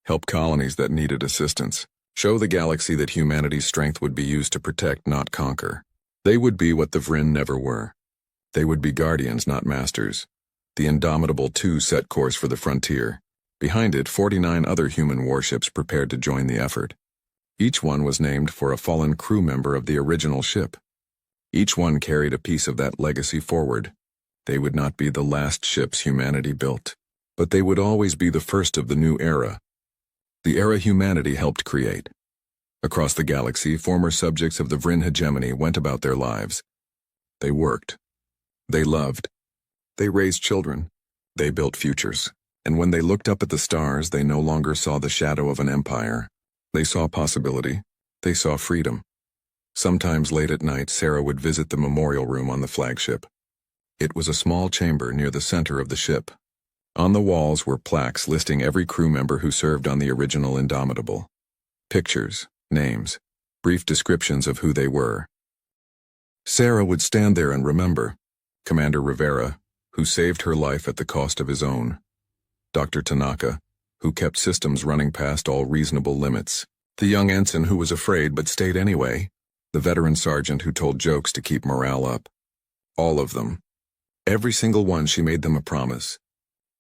help colonies that needed assistance, show the galaxy that humanity's strength would be used to protect, not conquer. They would be what the Vryn never were. They would be guardians, not masters. The Indomitable II set course for the frontier. Behind it, 49 other human warships prepared to join the effort. Each one was named for a fallen crew member of the original ship. Each one carried a piece of that legacy forward. They would not be the last ships humanity built, but they would always be the first of the new era. The era humanity helped create. Across the galaxy, former subjects of the Vryn hegemony went about their lives. They worked. They loved. They raised children. They built futures. And when they looked up at the stars, they no longer saw the shadow of an empire. They saw possibility. They saw freedom. Sometimes late at night, Sarah would visit the memorial room on the flagship. It was a small chamber near the center of the ship. On the walls were plaques listing every crew member who served on the original Indomitable. Pictures, names, brief descriptions of who they were. Sarah would stand there and remember Commander Rivera, who saved her life at the cost of his own. Dr. Tanaka, who kept systems running past all reasonable limits. The young ensign who was afraid but stayed anyway. The veteran sergeant who told jokes to keep morale up. All of them. Every single one, she made them a promise.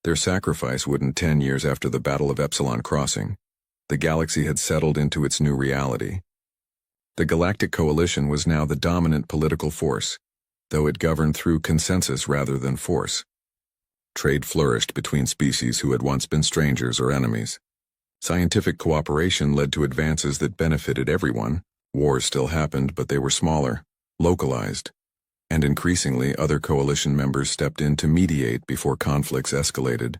Their sacrifice wouldn't 10 years after the Battle of Epsilon Crossing. The galaxy had settled into its new reality. The Galactic Coalition was now the dominant political force, though it governed through consensus rather than force. Trade flourished between species who had once been strangers or enemies. Scientific cooperation led to advances that benefited everyone, Wars still happened, but they were smaller, localized, and increasingly other coalition members stepped in to mediate before conflicts escalated.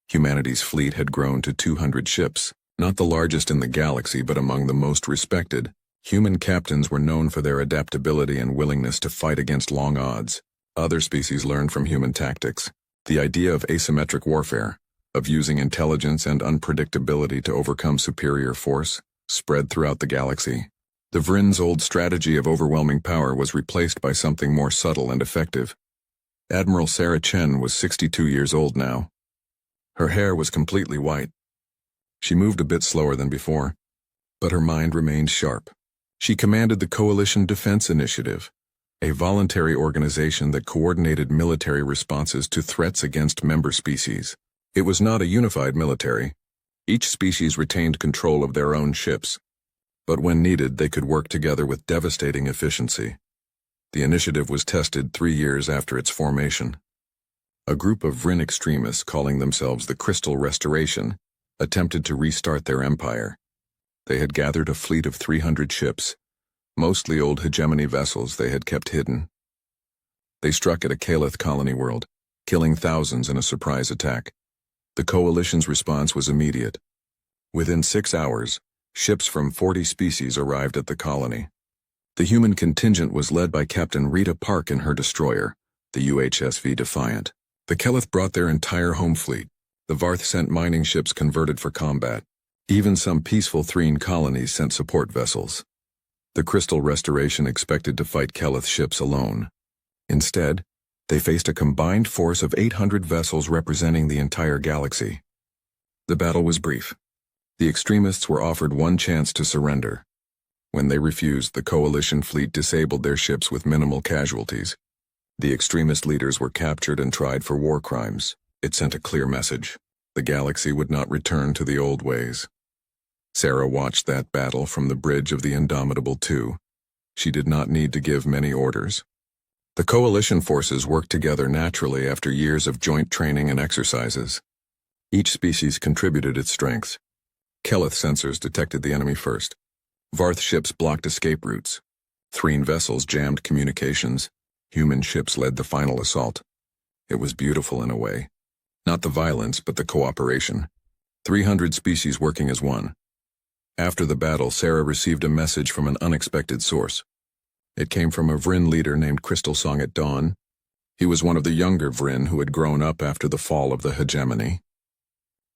Humanity's fleet had grown to 200 ships, not the largest in the galaxy but among the most respected. Human captains were known for their adaptability and willingness to fight against long odds. Other species learned from human tactics. The idea of asymmetric warfare, of using intelligence and unpredictability to overcome superior force, spread throughout the galaxy. The Vrin's old strategy of overwhelming power was replaced by something more subtle and effective. Admiral Sarah Chen was 62 years old now. Her hair was completely white. She moved a bit slower than before, but her mind remained sharp. She commanded the Coalition Defense Initiative, a voluntary organization that coordinated military responses to threats against member species. It was not a unified military. Each species retained control of their own ships, but when needed they could work together with devastating efficiency. The initiative was tested 3 years after its formation. A group of Vrin extremists calling themselves the Crystal Restoration attempted to restart their empire. They had gathered a fleet of 300 ships, mostly old hegemony vessels they had kept hidden. They struck at a Calith colony world, killing thousands in a surprise attack. The coalition's response was immediate. Within 6 hours, ships from 40 species arrived at the colony. The human contingent was led by Captain Rita Park and her destroyer, the UHSV Defiant. The Kelith brought their entire home fleet. The Varth sent mining ships converted for combat. Even some peaceful Threen colonies sent support vessels. The Crystal Restoration expected to fight Kelith ships alone. Instead, they faced a combined force of 800 vessels representing the entire galaxy. The battle was brief. The extremists were offered one chance to surrender. When they refused, the coalition fleet disabled their ships with minimal casualties. The extremist leaders were captured and tried for war crimes. It sent a clear message. The galaxy would not return to the old ways. Sarah watched that battle from the bridge of the Indomitable II. She did not need to give many orders. The coalition forces worked together naturally after years of joint training and exercises. Each species contributed its strengths. Kelith sensors detected the enemy first. Varth ships blocked escape routes. Threen vessels jammed communications. Human ships led the final assault. It was beautiful in a way. Not the violence, but the cooperation. 300 species working as one. After the battle, Sarah received a message from an unexpected source. It came from a Vrin leader named Crystal Song at Dawn. He was one of the younger Vrin who had grown up after the fall of the hegemony.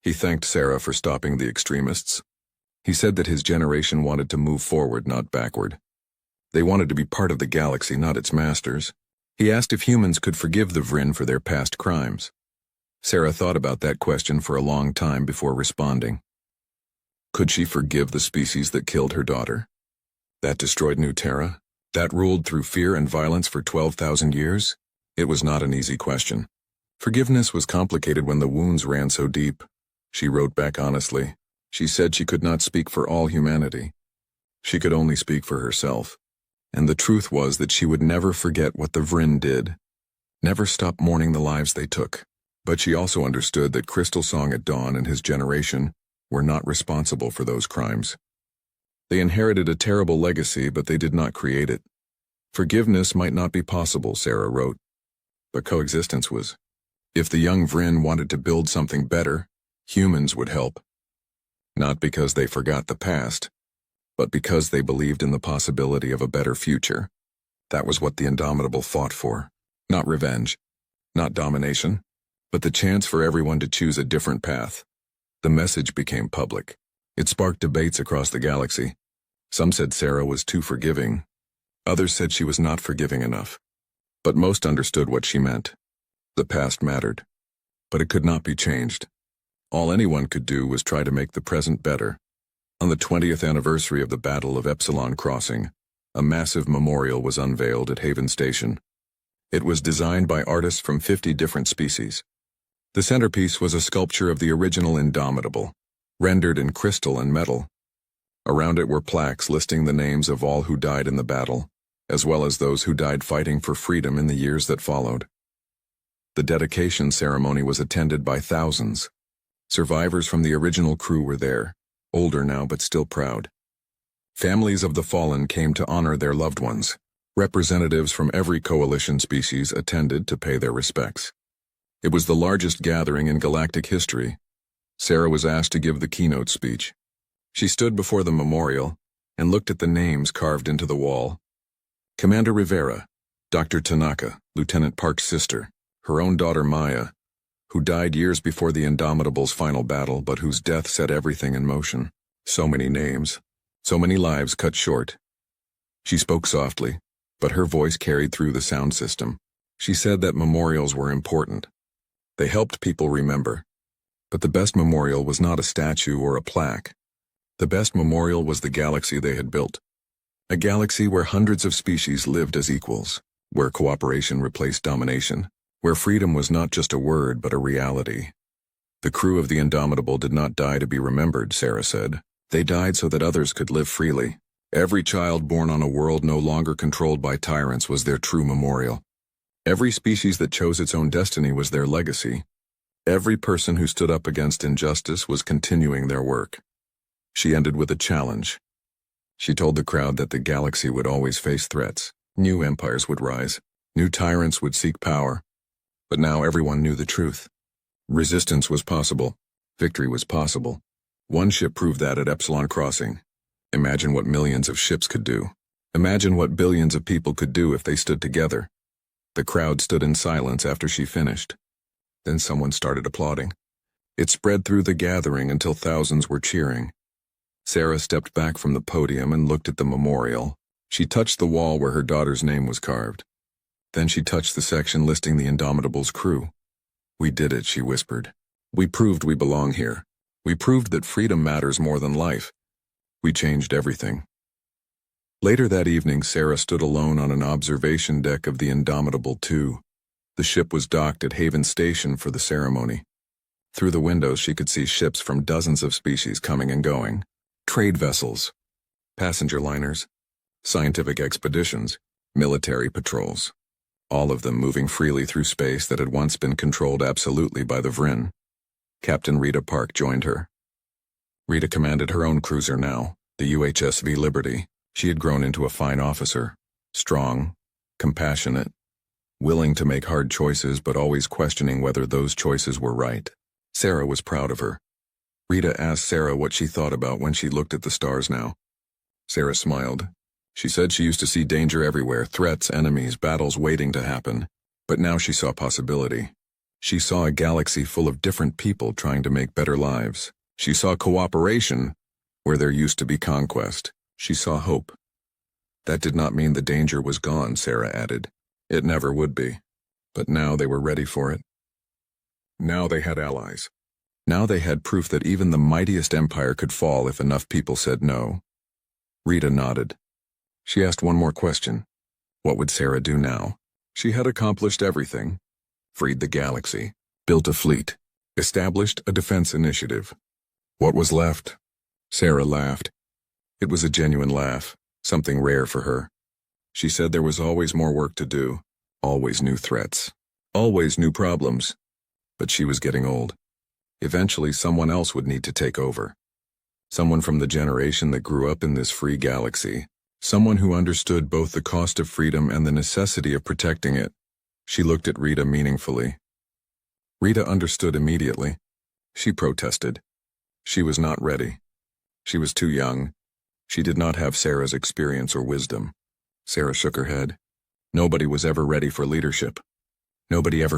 He thanked Sarah for stopping the extremists. He said that his generation wanted to move forward, not backward. They wanted to be part of the galaxy, not its masters. He asked if humans could forgive the Vrin for their past crimes. Sarah thought about that question for a long time before responding. Could she forgive the species that killed her daughter? That destroyed New Terra? That ruled through fear and violence for 12,000 years? It was not an easy question. Forgiveness was complicated when the wounds ran so deep. She wrote back honestly. She said she could not speak for all humanity. She could only speak for herself. And the truth was that she would never forget what the Vrin did. Never stop mourning the lives they took. But she also understood that Crystal Song at Dawn and his generation were not responsible for those crimes. They inherited a terrible legacy, but they did not create it. Forgiveness might not be possible, Sarah wrote, but coexistence was. If the young Vrin wanted to build something better, humans would help. Not because they forgot the past, but because they believed in the possibility of a better future. That was what the Indomitable fought for. Not revenge, not domination, but the chance for everyone to choose a different path. The message became public. It sparked debates across the galaxy. Some said Sarah was too forgiving. Others said she was not forgiving enough. But most understood what she meant. The past mattered, but it could not be changed. All anyone could do was try to make the present better. On the 20th anniversary of the Battle of Epsilon Crossing, a massive memorial was unveiled at Haven Station. It was designed by artists from 50 different species. The centerpiece was a sculpture of the original Indomitable, rendered in crystal and metal. Around it were plaques listing the names of all who died in the battle, as well as those who died fighting for freedom in the years that followed. The dedication ceremony was attended by thousands. Survivors from the original crew were there, older now but still proud. Families of the fallen came to honor their loved ones. Representatives from every coalition species attended to pay their respects. It was the largest gathering in galactic history. Sarah was asked to give the keynote speech. She stood before the memorial and looked at the names carved into the wall. Commander Rivera, Dr. Tanaka, Lieutenant Park's sister, her own daughter Maya, who died years before the Indomitable's final battle but whose death set everything in motion. So many names, so many lives cut short. She spoke softly, but her voice carried through the sound system. She said that memorials were important. They helped people remember. But the best memorial was not a statue or a plaque. The best memorial was the galaxy they had built. A galaxy where hundreds of species lived as equals, where cooperation replaced domination, where freedom was not just a word but a reality. The crew of the Indomitable did not die to be remembered, Sarah said. They died so that others could live freely. Every child born on a world no longer controlled by tyrants was their true memorial. Every species that chose its own destiny was their legacy. Every person who stood up against injustice was continuing their work. She ended with a challenge. She told the crowd that the galaxy would always face threats. New empires would rise. New tyrants would seek power. But now everyone knew the truth. Resistance was possible. Victory was possible. One ship proved that at Epsilon Crossing. Imagine what millions of ships could do. Imagine what billions of people could do if they stood together. The crowd stood in silence after she finished. Then someone started applauding. It spread through the gathering until thousands were cheering. Sarah stepped back from the podium and looked at the memorial. She touched the wall where her daughter's name was carved. Then she touched the section listing the Indomitable's crew. "We did it," she whispered. "We proved we belong here. We proved that freedom matters more than life. We changed everything." Later that evening, Sarah stood alone on an observation deck of the Indomitable II. The ship was docked at Haven Station for the ceremony. Through the windows she could see ships from dozens of species coming and going. Trade vessels, passenger liners, scientific expeditions, military patrols. All of them moving freely through space that had once been controlled absolutely by the Vrin. Captain Rita Park joined her. Rita commanded her own cruiser now, the UHSV Liberty. She had grown into a fine officer, strong, compassionate, willing to make hard choices but always questioning whether those choices were right. Sarah was proud of her. Rita asked Sarah what she thought about when she looked at the stars now. Sarah smiled. She said she used to see danger everywhere, threats, enemies, battles waiting to happen. But now she saw possibility. She saw a galaxy full of different people trying to make better lives. She saw cooperation where there used to be conquest. She saw hope. That did not mean the danger was gone, Sarah added. It never would be. But now they were ready for it. Now they had allies. Now they had proof that even the mightiest empire could fall if enough people said no. Rita nodded. She asked one more question. What would Sarah do now? She had accomplished everything. Freed the galaxy, built a fleet, established a defense initiative. What was left? Sarah laughed. It was a genuine laugh, something rare for her. She said there was always more work to do, always new threats, always new problems. But she was getting old. Eventually someone else would need to take over. Someone from the generation that grew up in this free galaxy. Someone who understood both the cost of freedom and the necessity of protecting it. She looked at Rita meaningfully. Rita understood immediately. She protested. She was not ready. She was too young. She did not have Sarah's experience or wisdom. Sarah shook her head. Nobody was ever ready for leadership. Nobody ever